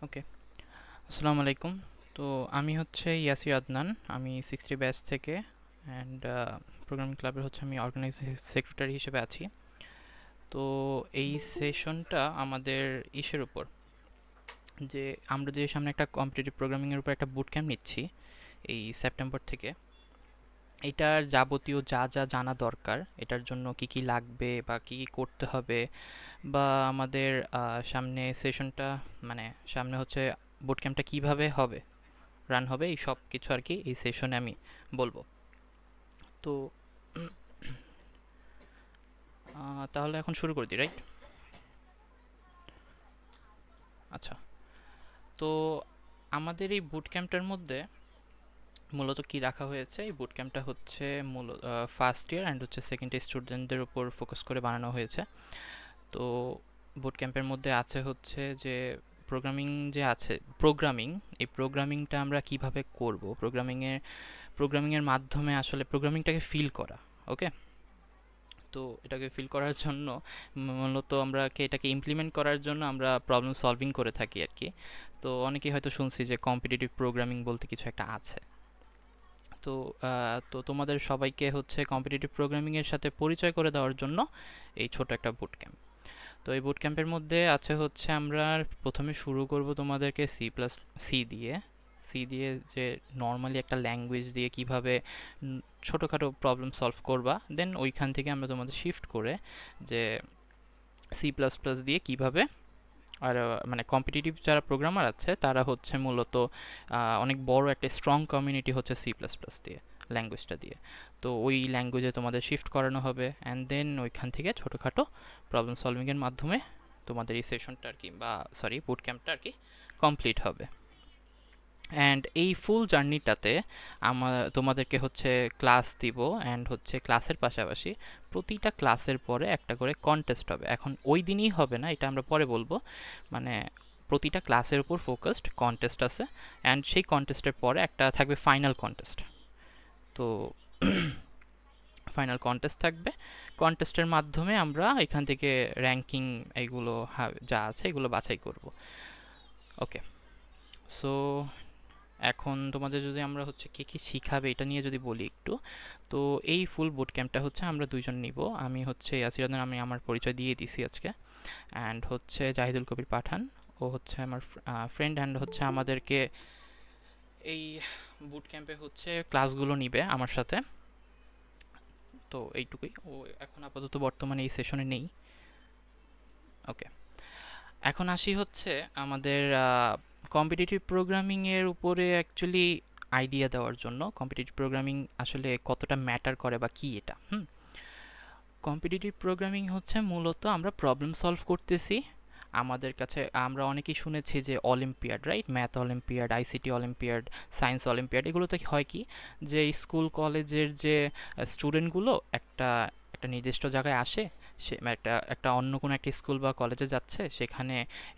ওকে, আসসালামু আলাইকুম। তো আমি হচ্ছে ইয়াসির আদনান, আমি 60 ব্যাচ থেকে অ্যান্ড প্রোগ্রামিং ক্লাবের হচ্ছে আমি অর্গানাইজিং সেক্রেটারি হিসেবে আছি। তো এই সেশনটা আমাদের ইসের উপর, যে আমরা যে সামনে একটা কম্পিটিটিভ প্রোগ্রামিংয়ের উপর একটা বুট ক্যাম্প নিচ্ছি এই সেপ্টেম্বর থেকে। এটার যাবতীয় যা যা জানা দরকার, এটার জন্য কি কি লাগবে বা কি কি করতে হবে, বা আমাদের সামনে সেশনটা, মানে সামনে হচ্ছে বুট ক্যাম্পটা কীভাবে হবে, রান হবে, এই সব কিছু আর কি এই সেশনে আমি বলবো। তো তাহলে এখন শুরু করে দিই, রাইট? আচ্ছা, তো আমাদের এই বুট ক্যাম্পটার মধ্যে মূলত কি রাখা হয়েছে, এই বুট ক্যাম্পটা হচ্ছে মূল ফার্স্ট ইয়ার অ্যান্ড হচ্ছে সেকেন্ড ইয়ার স্টুডেন্টদের উপর ফোকাস করে বানানো হয়েছে। তো বুট ক্যাম্পের মধ্যে আছে হচ্ছে যে প্রোগ্রামিং, যে আছে প্রোগ্রামিং, এই প্রোগ্রামিংটা আমরা কিভাবে করব, প্রোগ্রামিংয়ের মাধ্যমে আসলে প্রোগ্রামিংটাকে ফিল করা। ওকে, তো এটাকে ফিল করার জন্য মূলত এটাকে ইমপ্লিমেন্ট করার জন্য আমরা প্রবলেম সলভিং করে থাকি আর কি। তো অনেকেই হয়তো শুনছি যে কম্পিটিটিভ প্রোগ্রামিং বলতে কিছু একটা আছে। তো তোমাদের সবাইকে হচ্ছে কম্পিটিটিভ প্রোগ্রামিং এর সাথে পরিচয় করে দেওয়ার জন্য এই ছোট একটা বুট ক্যাম্প। তো এই বুট ক্যাম্পের মধ্যে আছে হচ্ছে আমরা প্রথমে শুরু করব তোমাদেরকে সি দিয়ে। সি দিয়ে যে নর্মালি একটা ল্যাঙ্গুয়েজ দিয়ে কিভাবে ছোটোখাটো প্রবলেম সলভ করবা, দেন ওইখান থেকে আমরা তোমাদের শিফট করে যে সি প্লাস প্লাস দিয়ে কিভাবে, আর মানে কম্পিটিটিভ যারা প্রোগ্রামার আছে তারা হচ্ছে মূলত অনেক বড় একটা স্ট্রং কমিউনিটি হচ্ছে সি প্লাস প্লাস দিয়ে, ল্যাঙ্গুয়েজটা দিয়ে। তো ওই ল্যাঙ্গুয়েজে তোমাদের শিফট করানো হবে অ্যান্ড দেন ওইখান থেকে ছোটোখাটো প্রবলেম সলভিংয়ের মাধ্যমে তোমাদের এই সেশনটা আর কি, বা সরি বুট ক্যাম্পটা আর কি কমপ্লিট হবে। অ্যান্ড এই ফুল জার্নিটাতে তোমাদেরকে হচ্ছে ক্লাস দিব, অ্যান্ড হচ্ছে ক্লাসের পাশাপাশি প্রতিটা ক্লাসের পরে একটা করে কন্টেস্ট হবে। এখন ওই দিনই হবে না, এটা আমরা পরে বলবো। মানে প্রতিটা ক্লাসের উপর ফোকাসড কন্টেস্ট আছে, অ্যান্ড সেই কন্টেস্টের পরে একটা থাকবে ফাইনাল কন্টেস্ট। তো ফাইনাল কন্টেস্ট থাকবে, কন্টেস্টের মাধ্যমে আমরা এখান থেকে র্যাঙ্কিং এগুলো যা আছে এগুলো বাছাই করব। ওকে, সো এখন তোমাদের যদি আমরা হচ্ছে কে কী শিখাবে এটা নিয়ে যদি বলি একটু, তো এই ফুল বুট ক্যাম্পটা হচ্ছে আমরা দুইজন নিব। আমি হচ্ছে ইয়াসির আদনান, আমি আমার পরিচয় দিয়ে দিছি আজকে। অ্যান্ড হচ্ছে জাহিদুল কবির পাঠান, ও হচ্ছে আমার ফ্রেন্ড, অ্যান্ড হচ্ছে আমাদেরকে এই বুট ক্যাম্পে হচ্ছে ক্লাসগুলো নিবে আমার সাথে। তো এইটুকুই, ও এখন আপাতত বর্তমানে এই সেশনে নেই। ওকে, এখন আসি হচ্ছে আমাদের কম্পিটিটিভ প্রোগ্রামিংয়ের উপরে অ্যাকচুয়ালি আইডিয়া দেওয়ার জন্য, কম্পিটিটিভ প্রোগ্রামিং আসলে কতটা ম্যাটার করে বা কী এটা। কম্পিটিটিভ প্রোগ্রামিং হচ্ছে মূলত আমরা প্রবলেম সলভ করতেছি। আমাদের কাছে আমরা অনেকেই শুনেছি যে olympiad, right? Math olympiad, ICT olympiad, science olympiad, এগুলোতে হয় কি যে স্কুল কলেজের যে স্টুডেন্টগুলো একটা একটা নির্দিষ্ট জায়গায় আসে, সে একটা একটা অন্য কোনো একটা স্কুল বা কলেজে যাচ্ছে, সেখানে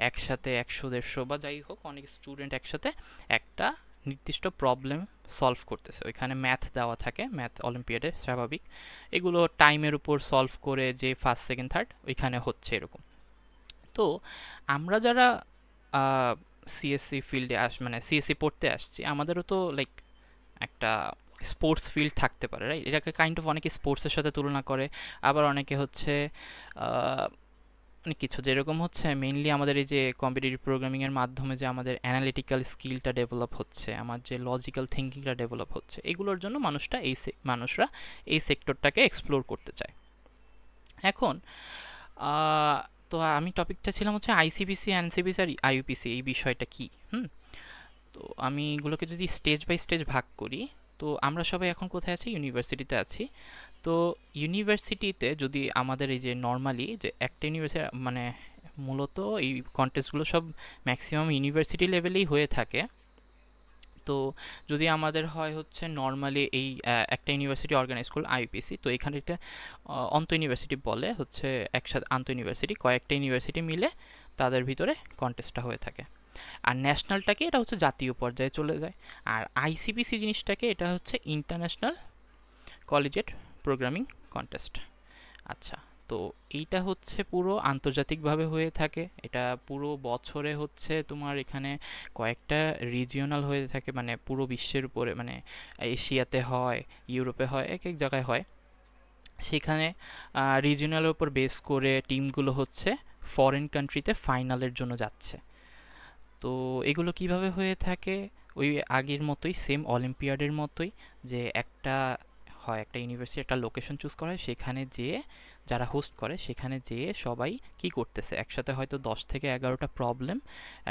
একসাথে 100 150 বা যাই হোক অনেক স্টুডেন্ট একসাথে একটা নির্দিষ্ট প্রবলেম সলভ করতেছে। ওইখানে ম্যাথ দেওয়া থাকে, ম্যাথ অলিম্পিয়াডে স্বাভাবিক। এগুলো টাইমের উপর সলভ করে যে ফার্স্ট সেকেন্ড থার্ড ওইখানে হচ্ছে এরকম। তো আমরা যারা সিএসসি ফিল্ডে মানে সিএসসি পড়তে আসছি, আমাদেরও তো লাইক একটা স্পোর্টস ফিল্ড থাকতে পারে, রাইট? এটাকে কাইন্ড অফ অনেকে স্পোর্টসের সাথে তুলনা করে, আবার অনেকে হচ্ছে অনেক কিছু, যেরকম হচ্ছে মেইনলি আমাদের এই যে কম্পিটিটিভ প্রোগ্রামিংয়ের মাধ্যমে যে আমাদের অ্যানালিটিক্যাল স্কিলটা ডেভেলপ হচ্ছে, আমার যে লজিক্যাল থিঙ্কিংটা ডেভেলপ হচ্ছে, এগুলোর জন্য মানুষরা এই সেক্টরটাকে এক্সপ্লোর করতে চায়। এখন তো আমি টপিকটা ছিলাম হচ্ছে আইসিবিসি, এনসিবিসি আর আইইউপিসি, এই বিষয়টা কি। তো আমি এগুলোকে যদি স্টেজ বাই স্টেজ ভাগ করি, তো আমরা সবাই এখন কোথায় আছি? ইউনিভার্সিটিতে আছি। তো ইউনিভার্সিটিতে যদি আমাদের এই যে নর্মালি যে একটা ইউনিভার্সিটি, মানে মূলত এই কন্টেস্টগুলো সব ম্যাক্সিমাম ইউনিভার্সিটি লেভেলেই হয়ে থাকে। তো যদি আমাদের হয় হচ্ছে নর্মালি এই একটা ইউনিভার্সিটি অর্গানাইজ করল আইইউপিসি, তো এখানে একটা আন্তঃ ইউনিভার্সিটি বলে, হচ্ছে একসাথে আন্তঃ ইউনিভার্সিটি কয়েকটা ইউনিভার্সিটি মিলে তাদের ভিতরে কন্টেস্টটা হয়ে থাকে। আর ন্যাশনালটাকে এটা হচ্ছে জাতীয় পর্যায়ে চলে যায়। আর আইসিপিসি জিনিসটাকে এটা হচ্ছে ইন্টারন্যাশনাল কলেজিয়েট প্রোগ্রামিং কন্টেস্ট। আচ্ছা, তো এইটা হচ্ছে পুরো আন্তর্জাতিকভাবে হয়ে থাকে, এটা পুরো বছরে হচ্ছে তোমার এখানে কয়েকটা রিজিওনাল হয়ে থাকে, মানে পুরো বিশ্বের উপরে, মানে এশিয়াতে হয়, ইউরোপে হয়, এক এক জায়গায় হয়। সেখানে রিজিওনালের উপর বেস করে টিমগুলো হচ্ছে ফরেন কান্ট্রিতে ফাইনালের জন্য যাচ্ছে। তো এগুলো কিভাবে হয়ে থাকে, ওই আগের মতোই, সেম অলিম্পিয়াডের মতোই, যে একটা হয় একটা ইউনিভার্সিটি একটা লোকেশন চুজ করা হয়, সেখানে যেয়ে যারা হোস্ট করে সেখানে যেয়ে সবাই কি করতেছে, একসাথে হয়তো 10 থেকে 11টা প্রবলেম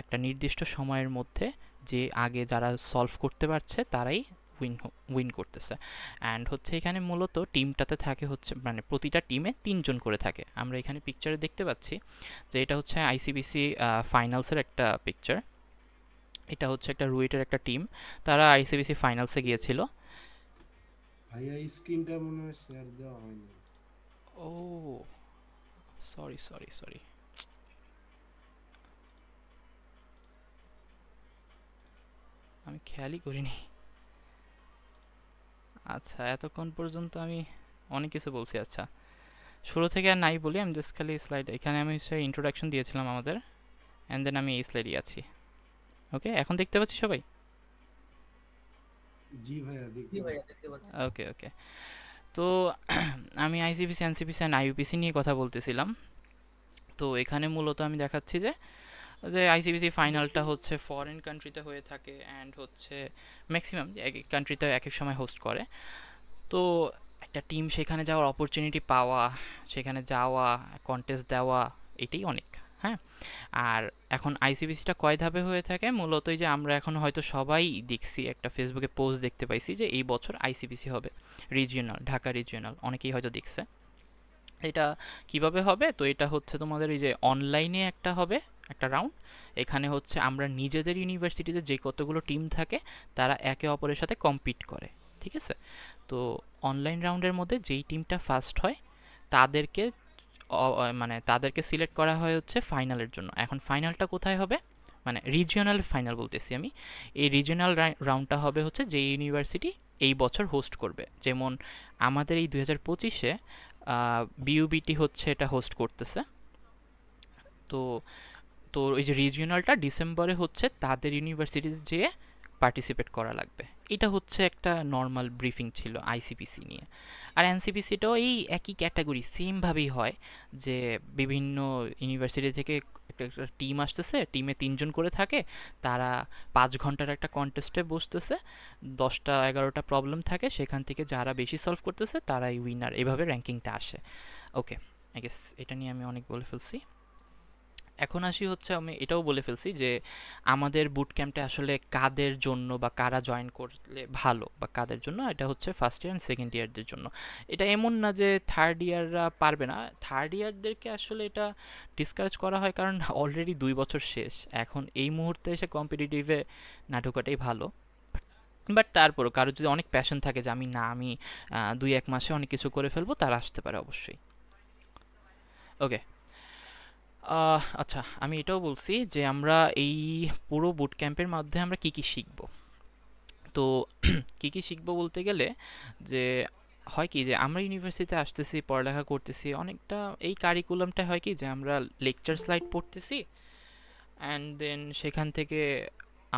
একটা নির্দিষ্ট সময়ের মধ্যে, যে আগে যারা সলভ করতে পারছে তারাই উইন উইন করতেছে। অ্যান্ড হচ্ছে এখানে মূলত টিমটাতে থাকে হচ্ছে, মানে প্রতিটা টিমে 3 জন করে থাকে। আমরা এখানে পিকচারে দেখতে পাচ্ছি যে এটা হচ্ছে আইসিবিসি ফাইনালসের একটা পিকচার। এটা হচ্ছে একটা রুয়েটের একটা টিম, তারা আইসিবিসি ফাইনালসে গিয়েছিল। ভাইয়া স্ক্রিনটা মনে হয় শেয়ার দেওয়া হয়নি। ও, সরি সরি সরি, আমি খেয়ালই করিনি। আচ্ছা, এতক্ষণ পর্যন্ত আমি অনেক কিছু বলছি। আচ্ছা, শুরু থেকে আর নাই বলি, আমি জাস্ট খালি স্লাইড, এখানে আমি হচ্ছে ইন্ট্রোডাকশন দিয়েছিলাম আমাদের, অ্যান্ড দেন আমি এই স্লাইডে আছি। ওকে, এখন দেখতে পাচ্ছি সবাই? জি ভাইয়া দেখতে পাচ্ছি। ওকে ওকে। তো আমি আইসিবিসি, এনসিপিসি অ্যান্ড আইইউপিসি নিয়ে কথা বলতেছিলাম। তো এখানে মূলত আমি দেখাচ্ছি যে যে আইসিবিসি ফাইনালটা হচ্ছে ফরেন কান্ট্রিতে হয়ে থাকে, অ্যান্ড হচ্ছে ম্যাক্সিমাম এক এক কান্ট্রিতে এক এক সময় হোস্ট করে। তো একটা টিম সেখানে যাওয়ার অপরচুনিটি পাওয়া, সেখানে যাওয়া, কন্টেস্ট দেওয়া, এটাই অনেক। হ্যাঁ, আর এখন আইসিবিসিটা কয় ধাপে হয়ে থাকে মূলত, এই যে আমরা এখন হয়তো সবাই দেখছি, একটা ফেসবুকে পোস্ট দেখতে পাইছি যে এই বছর আইসিবিসি হবে রিজিওনাল, ঢাকা রিজিওনাল, অনেকেই হয়তো দেখছে। এটা কিভাবে হবে, তো এটা হচ্ছে তোমাদের এই যে অনলাইনে একটা হবে একটা রাউন্ড। এখানে হচ্ছে আমরা নিজেদের ইউনিভার্সিটিতে যে কতগুলো টিম থাকে তারা একে অপরের সাথে কম্পিট করে, ঠিক আছে? তো অনলাইন রাউন্ডের মধ্যে যেই টিমটা ফার্স্ট হয় তাদেরকে মানে তাদেরকে সিলেক্ট করা হয় হচ্ছে ফাইনালের জন্য। এখন ফাইনালটা কোথায় হবে, মানে রিজিওনাল ফাইনাল বলতেছি আমি। এই রিজিওনাল রাউন্ডটা হবে হচ্ছে যে ইউনিভার্সিটি এই বছর হোস্ট করবে। যেমন আমাদের এই 2025-এ বিইউবিটি হচ্ছে এটা হোস্ট করতেছে। তো তো এই যে রিজিওনালটা ডিসেম্বরে হচ্ছে তাদের ইউনিভার্সিটিতে যেয়ে পার্টিসিপেট করা লাগবে। এটা হচ্ছে একটা নর্মাল ব্রিফিং ছিল আইসিপিসি নিয়ে। আর এনসিপিসিটাও এই একই ক্যাটাগরি, সেমভাবেই হয়, যে বিভিন্ন ইউনিভার্সিটি থেকে একটা একটা টিম আসতেছে, টিমে 3 জন করে থাকে, তারা 5 ঘন্টার একটা কন্টেস্টে বসতেছে, 10টা 11টা প্রবলেম থাকে, সেখান থেকে যারা বেশি সলভ করতেছে তারাই উইনার, এভাবে র্যাঙ্কিংটা আসে। ওকে, আই গেস এটা নিয়ে আমি অনেক বলে ফেলছি। এখন আসি হচ্ছে, আমি এটাও বলে ফেলছি যে আমাদের বুট ক্যাম্পটা আসলে কাদের জন্য বা কারা জয়েন করলে ভালো, বা কাদের জন্য এটা হচ্ছে ফার্স্ট ইয়ার অ্যান্ড সেকেন্ড ইয়ারদের জন্য। এটা এমন না যে থার্ড ইয়াররা পারবে না, থার্ড ইয়ারদেরকে আসলে এটা ডিসকারেজ করা হয়, কারণ অলরেডি 2 বছর শেষ, এখন এই মুহূর্তে এসে কম্পিটিটিভে না ঢোকাটাই ভালো। বাট তারপরও কারো যদি অনেক প্যাশন থাকে যে আমি না, আমি 2-1 মাসে অনেক কিছু করে ফেলবো, তারা আসতে পারে অবশ্যই। ওকে, আচ্ছা, আমি এটাও বলছি যে আমরা এই পুরো বুট ক্যাম্পের মধ্যে আমরা কি কি শিখব। তো কি কি শিখব বলতে গেলে, যে হয় কি যে আমরা ইউনিভার্সিটিতে আসতেছি, পড়ালেখা করতেছি, অনেকটা এই কারিকুলামটা হয় কি যে আমরা লেকচার স্লাইড পড়তেছি, অ্যান্ড দেন সেখান থেকে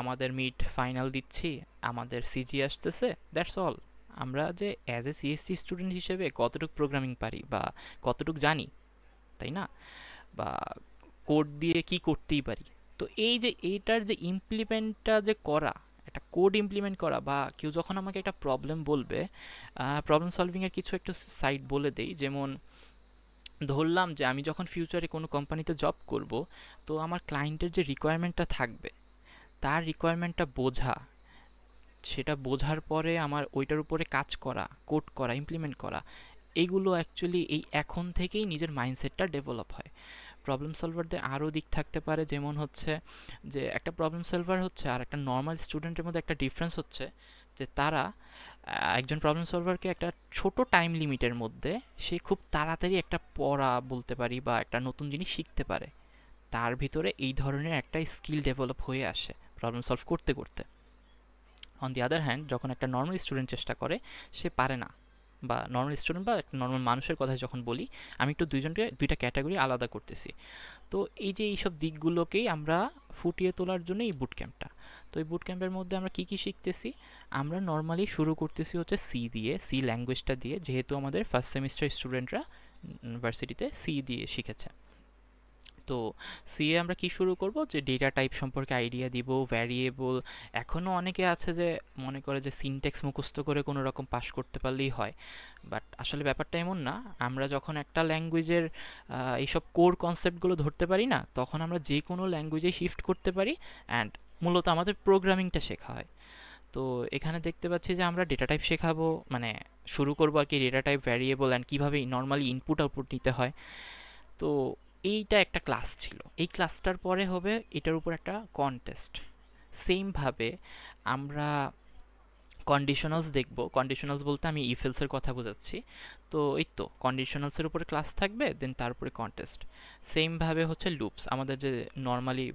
আমাদের মিড ফাইনাল দিচ্ছি, আমাদের সিজি আসতেছে, দ্যাটস অল। আমরা যে অ্যাজ এ সিএসসি স্টুডেন্ট হিসেবে কতটুকু প্রোগ্রামিং পারি বা কতটুকু জানি, তাই না? বা কোড দিয়ে কি করতেই পারি। তো এই যে এইটার যে ইমপ্লিমেন্টটা যে করা, একটা কোড ইমপ্লিমেন্ট করা, বা কেউ যখন আমাকে একটা প্রবলেম বলবে, প্রবলেম সলভিংয়ের কিছু একটা সাইট বলে দেই। যেমন ধরলাম যে আমি যখন ফিউচারে কোনো কোম্পানিতে জব করব, তো আমার ক্লায়েন্টের যে রিকোয়ারমেন্টটা থাকবে, তার রিকোয়ারমেন্টটা বোঝা, সেটা বোঝার পরে আমার ওইটার উপরে কাজ করা, কোড করা, ইমপ্লিমেন্ট করা, এইগুলো অ্যাকচুয়ালি এই এখন থেকেই নিজের মাইন্ডসেটটা ডেভেলপ হয়। প্রবলেম সলভারদের আরও দিক থাকতে পারে, যেমন হচ্ছে যে একটা প্রবলেম সলভার হচ্ছে আর একটা নর্মাল স্টুডেন্টের মধ্যে একটা ডিফারেন্স হচ্ছে যে তারা একজন প্রবলেম সলভারকে একটা ছোট টাইম লিমিটের মধ্যে সে খুব তাড়াতাড়ি একটা পড়া বলতে পারি বা একটা নতুন জিনিস শিখতে পারে, তার ভিতরে এই ধরনের একটা স্কিল ডেভেলপ হয়ে আসে প্রবলেম সলভ করতে করতে। অন দি আদার হ্যান্ড, যখন একটা নর্মাল স্টুডেন্ট চেষ্টা করে, সে পারে না, বা নর্মাল স্টুডেন্ট বা একটা নর্মাল মানুষের কথা যখন বলি, আমি একটু দুইটা ক্যাটাগরি আলাদা করতেছি। তো এই যে এইসব দিকগুলোকেই আমরা ফুটিয়ে তোলার জন্য এই বুট ক্যাম্পটা। তো এই বুট ক্যাম্পের মধ্যে আমরা কি কি শিখতেছি? আমরা নর্মালি শুরু করতেছি হচ্ছে সি দিয়ে, সি ল্যাঙ্গুয়েজটা দিয়ে, যেহেতু আমাদের ফার্স্ট সেমিস্টার স্টুডেন্টরা ইউনিভার্সিটিতে সি দিয়ে শিখেছে। তো সি এ আমরা কি শুরু করব, যে ডেটা টাইপ সম্পর্কে আইডিয়া দিব, ভ্যারিয়েবল। এখনও অনেকে আছে যে মনে করে যে সিনট্যাক্স মুখস্থ করে কোনো রকম পাস করতে পারলেই হয়, বাট আসলে ব্যাপারটা এমন না। আমরা যখন একটা ল্যাঙ্গুয়েজের এইসব কোর কনসেপ্টগুলো ধরতে পারি না, তখন আমরা যে কোনো ল্যাঙ্গুয়েজে শিফট করতে পারি, অ্যান্ড মূলত আমাদের প্রোগ্রামিংটা শেখা হয়। তো এখানে দেখতে পাচ্ছি যে আমরা ডেটা টাইপ শেখাবো, মানে শুরু করবো আর কি ডেটা টাইপ, ভ্যারিয়েবল, অ্যান্ড কীভাবে নর্মালি ইনপুট আউটপুট নিতে হয়। তো এইটা একটা ক্লাস ছিল। এই ক্লাসটার পরে হবে এটার উপর একটা কন্টেস্ট। সেমভাবে আমরা কন্ডিশনালস দেখব। কন্ডিশনালস বলতে আমি ইফেলসের কথা বোঝাচ্ছি। তো এই তো কন্ডিশনালসের উপরে ক্লাস থাকবে, দেন তারপরে কন্টেস্ট। সেমভাবে হচ্ছে লুপস, আমাদের যে নর্মালি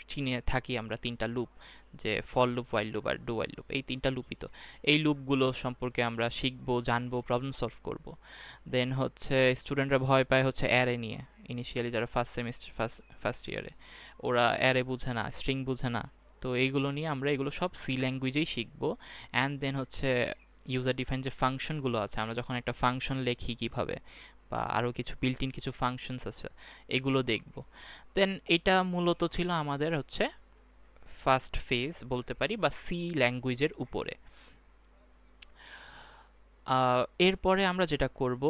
চিনে থাকি আমরা তিনটা লুপ, যে ফর লুপ, ওয়াইল লুপ আর ডু ওয়াইল লুপ, এই তিনটা লুপই তো। এই লুপগুলো সম্পর্কে আমরা শিখবো, জানবো, প্রবলেম সলভ করব। দেন হচ্ছে স্টুডেন্টরা ভয় পায় হচ্ছে অ্যারে নিয়ে, ইনিশিয়ালি যারা ফার্স্ট সেমিস্টার ফার্স্ট ইয়ারে, ওরা অ্যারে বুঝে না, স্ট্রিং বুঝে না। তো এইগুলো নিয়ে আমরা এগুলো সব সি ল্যাঙ্গুয়েজেই শিখবো। অ্যান্ড দেন হচ্ছে ইউজার ডিফাইন যে ফাংশনগুলো আছে, আমরা যখন একটা ফাংশন লেখি কীভাবে, বা আরও কিছু বিল্ট ইন কিছু ফাংশনস আছে, এগুলো দেখব। দেন এটা মূলত ছিল আমাদের হচ্ছে ফার্স্ট ফেজ বলতে পারি, বা সি ল্যাঙ্গুয়েজের উপরে। এরপরে আমরা যেটা করব,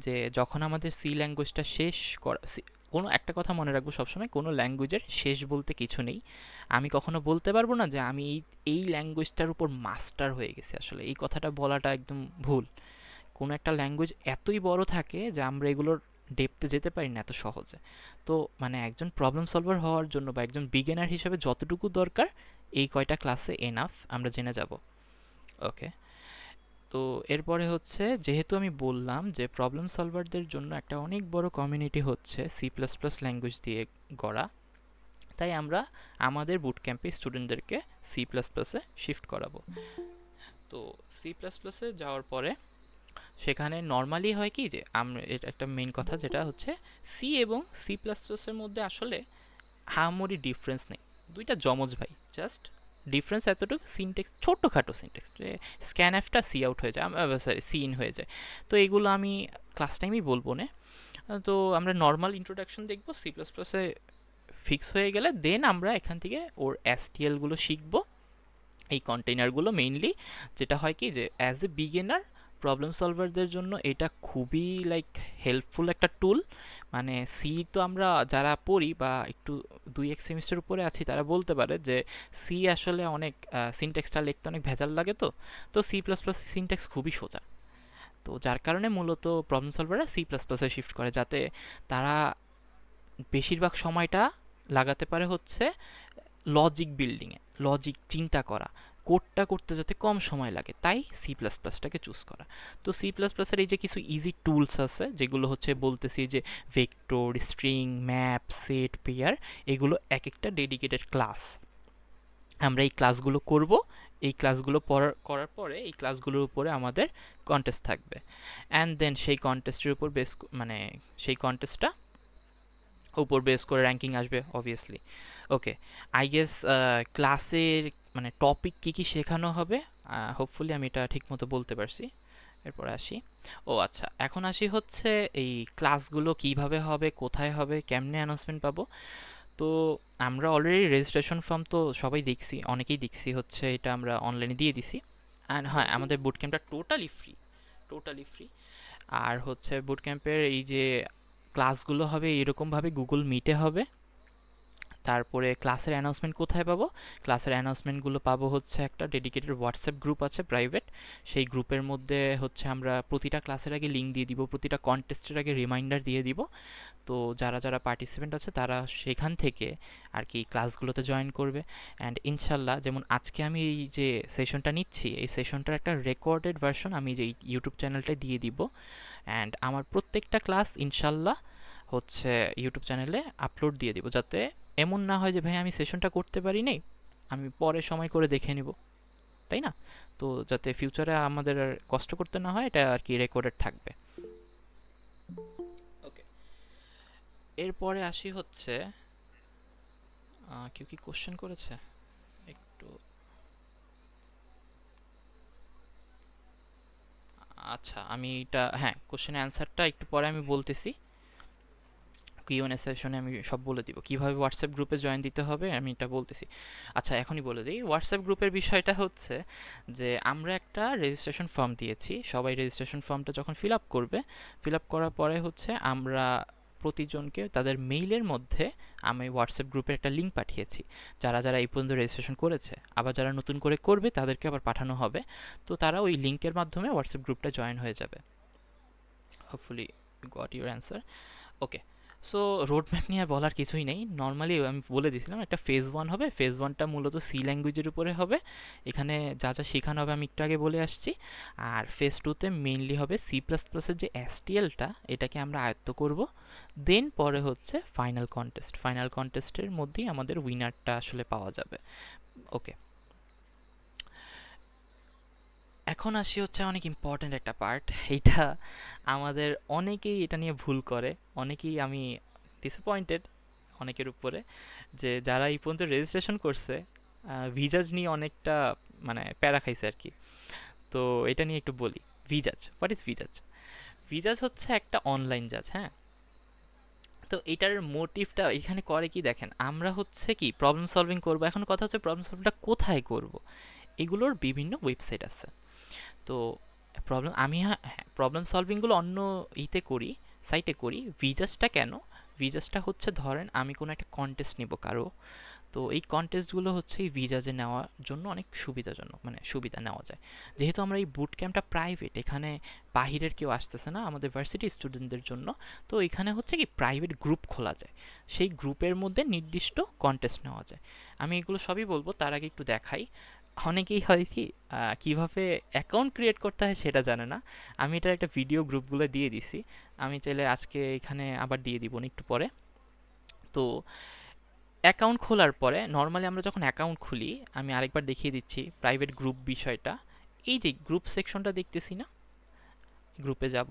যে যখন আমাদের সি ল্যাঙ্গুয়েজটা শেষ করা, কোনো একটা কথা মনে রাখবো সবসময়, কোনো ল্যাঙ্গুয়েজের শেষ বলতে কিছু নেই। আমি কখনো বলতে পারবো না যে আমি এই ল্যাঙ্গুয়েজটার উপর মাস্টার হয়ে গেছি, আসলে এই কথাটা বলাটা একদম ভুল। কোনো একটা ল্যাঙ্গুয়েজ এতই বড় থাকে যে আমরা এগুলোর ডেপথে যেতে পারি না এত সহজে। তো মানে একজন প্রবলেম সলভার হওয়ার জন্য বা একজন বিগিনার হিসেবে যতটুকু দরকার, এই কয়টা ক্লাসে এনাফ, আমরা জেনে যাব। ওকে। তো এরপরে হচ্ছে, যেহেতু আমি বললাম যে প্রবলেম সলভারদের জন্য একটা অনেক বড় কমিউনিটি হচ্ছে সি প্লাস প্লাস ল্যাঙ্গুয়েজ দিয়ে গড়া, তাই আমরা আমাদের বুট ক্যাম্পে স্টুডেন্টদেরকে সি প্লাস প্লাসে শিফট করাবো। তো সি প্লাস প্লাসে যাওয়ার পরে সেখানে নর্মালি হয় কি, যে আমরা এটা একটা মেইন কথা যেটা হচ্ছে, সি এবং সি প্লাস প্লাসের মধ্যে আসলে আহামরি ডিফারেন্স নেই, দুইটা যমজ ভাই। জাস্ট ডিফারেন্স এতটুকু, সিনটেক্স ছোট্টখাটো সিনটেক্স, স্ক্যান এফটা সি আউট হয়ে যায়, সরি সি ইন হয়ে যায়। তো এগুলো আমি ক্লাস টাইমেই বলবো না। তো আমরা নর্মাল ইন্ট্রোডাকশন দেখবো, সি প্লাস প্লাসে ফিক্স হয়ে গেলে দেন আমরা এখান থেকে ওর এসটিএলগুলো শিখবো, এই কন্টেইনারগুলো মেইনলি। যেটা হয় কি, যে অ্যাজ এ বিগিনার প্রবলেম সলভারদের জন্য এটা খুবই লাইক হেল্পফুল একটা টুল। মানে সি তো আমরা যারা পড়ি বা একটু 2-1 সেমিস্টার উপরে আছি, তারা বলতে পারে যে সি আসলে অনেক সিনট্যাক্সটা লিখতে অনেক ভেজাল লাগে। তো সি প্লাস প্লাস সিনট্যাক্স খুবই সোজা। তো যার কারণে মূলত প্রবলেম সলভাররা সি প্লাস প্লাসে শিফট করে, যাতে তারা বেশিরভাগ সময়টা লাগাতে পারে হচ্ছে লজিক বিল্ডিংয়ে, লজিক চিন্তা করা, কোডটা করতে যাতে কম সময় লাগে, তাই সি প্লাস প্লাসটাকে চুজ করা। তো সি প্লাস প্লাসের এই যে কিছু ইজি টুলস আছে, যেগুলো হচ্ছে বলতেছি যে vector, string, map, set, pair, এগুলো এক একটা ডেডিকেটেড ক্লাস। আমরা এই ক্লাসগুলো করব। এই ক্লাসগুলো করার পরে এই ক্লাসগুলোর উপরে আমাদের কন্টেস্ট থাকবে, অ্যান্ড দেন সেই কন্টেস্টের উপর মানে সেই কন্টেস্টটা উপর বেস করে র্যাঙ্কিং আসবে অবভিয়াসলি। ওকে, আই গেস ক্লাসের মানে টপিক কী কী শেখানো হবে, হোপফুলি আমি এটা ঠিকমতো বলতে পারছি। এরপরে আসি, ও আচ্ছা, এখন আসি হচ্ছে এই ক্লাসগুলো কিভাবে হবে, কোথায় হবে, কেমনে অ্যানাউন্সমেন্ট পাবো। তো আমরা অলরেডি রেজিস্ট্রেশন ফর্ম তো সবাই দেখছি, অনেকেই দেখছি হচ্ছে, এটা আমরা অনলাইনে দিয়ে দিছি। অ্যান্ড হ্যাঁ, আমাদের বুট ক্যাম্পটা টোটালি ফ্রি, টোটালি ফ্রি। আর হচ্ছে বুট ক্যাম্পের এই যে ক্লাসগুলো হবে এরকমভাবে গুগল মিটে হবে। তারপরে ক্লাসের অ্যানাউন্সমেন্ট কোথায় পাবো? ক্লাসের অ্যানাউন্সমেন্টগুলো পাবো হচ্ছে একটা ডেডিকেটেড হোয়াটসঅ্যাপ গ্রুপ আছে প্রাইভেট, সেই গ্রুপের মধ্যে হচ্ছে আমরা প্রতিটা ক্লাসের আগে লিঙ্ক দিয়ে দিব, প্রতিটা কন্টেস্টের আগে রিমাইন্ডার দিয়ে দিব। তো যারা যারা পার্টিসিপেন্ট আছে তারা সেখান থেকে আর কি ক্লাসগুলোতে জয়েন করবে। অ্যান্ড ইনশাল্লাহ, যেমন আজকে আমি এই যে সেশনটা নিচ্ছি, এই সেশনটার একটা রেকর্ডেড ভার্সন আমি যে ইউটিউব চ্যানেলটায় দিয়ে দিব। অ্যান্ড আমার প্রত্যেকটা ক্লাস ইনশাল্লাহ হচ্ছে ইউটিউব চ্যানেলে আপলোড দিয়ে দিব, যাতে এমন না হয় যে ভাই আমি সেশনটা করতে পারি নাই, আমি পরে সময় করে দেখে নিব, তাই না? তো যাতে ফিউচারে আমাদের আর কষ্ট করতে না হয়, এটা আর কি রেকর্ডেড থাকবে। ওকে, এরপরে আসি হচ্ছে কেউ কি কোশ্চেন করেছে একটু? আচ্ছা, আমি এটা, হ্যাঁ, কোশ্চেনের অ্যান্সারটা একটু পরে আমি বলতেছি। কিউএনএ সেশনে আমি সব বলে দিব কিভাবে হোয়াটসঅ্যাপ গ্রুপে জয়েন দিতে হবে, আমি এটা বলতেছি। আচ্ছা, এখনই বলে দিই হোয়াটসঅ্যাপ গ্রুপের বিষয়টা হচ্ছে যে আমরা একটা রেজিস্ট্রেশন ফর্ম দিয়েছি, সবাই রেজিস্ট্রেশন ফর্মটা যখন ফিল আপ করবে, ফিল আপ করার পরে হচ্ছে আমরা প্রতিজনকে তাদের মেইলের মধ্যে আমি হোয়াটসঅ্যাপ গ্রুপের একটা লিঙ্ক পাঠিয়েছি, যারা যারা এই পর্যন্ত রেজিস্ট্রেশন করেছে, আবার যারা নতুন করে করবে তাদেরকে আবার পাঠানো হবে। তো তারা ওই লিঙ্কের মাধ্যমে হোয়াটসঅ্যাপ গ্রুপটা জয়েন হয়ে যাবে। Hopefully got your answer. Okay, so road map নিয়ে আর বলার কিছুই নেই, নর্মালি আমি বলে দিয়েছিলাম একটা ফেজ ওয়ান হবে। ফেজ ওয়ানটা মূলত সি ল্যাঙ্গুয়েজের উপরে হবে, এখানে যা যা শেখানো হবে আমি একটু আগে বলে আসছি। আর ফেজ টুতে মেইনলি হবে সি প্লাস প্লাসের যে এসটিএলটা, এটাকে আমরা আয়ত্ত করব। দেন পরে হচ্ছে ফাইনাল কন্টেস্ট, ফাইনাল কন্টেস্টের মধ্যেই আমাদের উইনারটা আসলে পাওয়া যাবে। ওকে, এখন আসি হচ্ছে অনেক ইম্পর্ট্যান্ট একটা পার্ট, এইটা আমাদের অনেকেই এটা নিয়ে ভুল করে, অনেকেই, আমি ডিসঅ্যাপয়েন্টেড অনেকের উপরে, যে যারা এই পর্যন্ত রেজিস্ট্রেশন করছে ভিজাজ নিয়ে অনেকটা মানে প্যারা খাইছে আর কি। তো এটা নিয়ে একটু বলি। ভিজাজ, হোয়াট ইজ ভিজাজ? ভিজাজ হচ্ছে একটা অনলাইন জাজ, হ্যাঁ। তো এটার মোটিভটা এখানে করে কি দেখেন, আমরা হচ্ছে কি প্রবলেম সলভিং করব। এখন কথা হচ্ছে প্রবলেম সলভিংটা কোথায় করব? এগুলোর বিভিন্ন ওয়েবসাইট আছে। তো প্রবলেম আমি, হ্যাঁ, প্রবলেম সলভিংগুলো অন্য ইতে করি, সাইটে করি। ভিজাসটা কেন? ভিজাসটা হচ্ছে ধরেন আমি কোনো একটা কন্টেস্ট নিব কারো, তো এই কন্টেস্টগুলো হচ্ছে এই ভিজাজে নেওয়ার জন্য অনেক সুবিধাজনক, মানে সুবিধা নেওয়া যায়। যেহেতু আমরা এই বুট ক্যাম্পটা প্রাইভেট, এখানে বাহিরের কেউ আসতেছে না, আমাদের ভার্সিটি স্টুডেন্টদের জন্য। তো এখানে হচ্ছে কি প্রাইভেট গ্রুপ খোলা যায়, সেই গ্রুপের মধ্যে নির্দিষ্ট কন্টেস্ট নেওয়া যায়। আমি এগুলো সবই বলবো, তার আগে একটু দেখাই। অনেকেই হয় কি কীভাবে অ্যাকাউন্ট ক্রিয়েট করতে হয় সেটা জানে না। আমি এটার একটা ভিডিও গ্রুপগুলো দিয়ে দিছি, আমি চাইলে আজকে এখানে আবার দিয়ে দিব না একটু পরে। তো অ্যাকাউন্ট খোলার পরে নর্মালি আমরা যখন অ্যাকাউন্ট খুলি, আমি আরেকবার দেখিয়ে দিচ্ছি প্রাইভেট গ্রুপ বিষয়টা। এই যে গ্রুপ সেকশনটা দেখতেছি না, গ্রুপে যাব।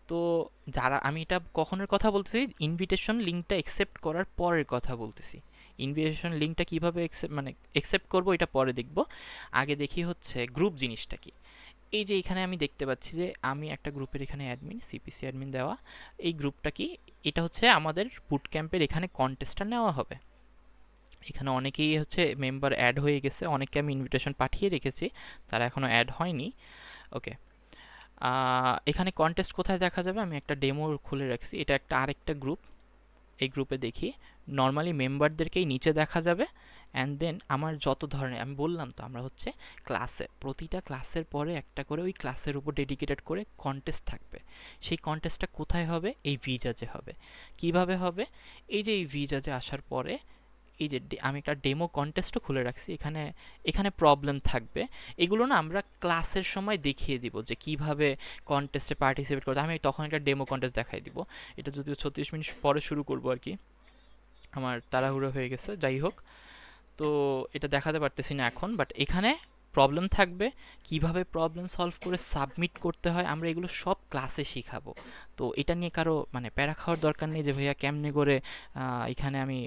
তো যারা, আমি এটা কখনের কথা বলতেছি, ইনভিটেশন লিঙ্কটা অ্যাকসেপ্ট করার পরের কথা বলতেছি। ইনভিটেশন লিঙ্কটা কীভাবে অ্যাকসেপ্ট করবো এটা পরে দেখব। আগে দেখি হচ্ছে গ্রুপ জিনিসটা কি। এই যে এখানে আমি দেখতে পাচ্ছি যে আমি একটা গ্রুপের এখানে অ্যাডমিন, সিপিসি অ্যাডমিন দেওয়া। এই গ্রুপটা কি? এটা হচ্ছে আমাদের বুট ক্যাম্পের এখানে কন্টেস্টটা নেওয়া হবে। এখানে অনেকেই হচ্ছে মেম্বার অ্যাড হয়ে গেছে, অনেককে আমি ইনভিটেশন পাঠিয়ে রেখেছি, তারা এখনও অ্যাড হয়নি। ওকে, এখানে কন্টেস্ট কোথায় দেখা যাবে? আমি একটা ডেমো খুলে রাখছি, এটা একটা আরেকটা গ্রুপ। এই গ্রুপে দেখি নর্মালি মেম্বারদেরকেই নিচে দেখা যাবে। অ্যান্ড দেন আমার যত ধরনের, আমি বললাম তো আমরা হচ্ছে ক্লাসে, প্রতিটা ক্লাসের পরে একটা করে ওই ক্লাসের উপর ডেডিকেটেড করে কন্টেস্ট থাকবে। সেই কন্টেস্টটা কোথায় হবে? এই ভিজাজে হবে। কিভাবে হবে? এই যে এই ভিজাজে আসার পরে এই যে আমি একটা ডেমো কন্টেস্টও খুলে রাখছি, এখানে এখানে প্রবলেম থাকবে। এগুলো না আমরা ক্লাসের সময় দেখিয়ে দিব যে কিভাবে কন্টেস্টে পার্টিসিপেট করতে। আমি তখন একটা ডেমো কন্টেস্ট দেখাই দিব। এটা যদিও 36 মিনিট পরে শুরু করবো আর কি, আমার তাড়াহুড়ো হয়ে গেছে, যাই হোক। তো এটা দেখাতে পারতেছি না এখন, বাট এখানে প্রবলেম থাকবে, কিভাবে প্রবলেম সলভ করে সাবমিট করতে হয়, আমরা এগুলো সব ক্লাসে শিখাবো। তো এটা নিয়ে কারো মানে প্যারা খাওয়ার দরকার নেই যে ভাইয়া কেমনে করে এখানে আমি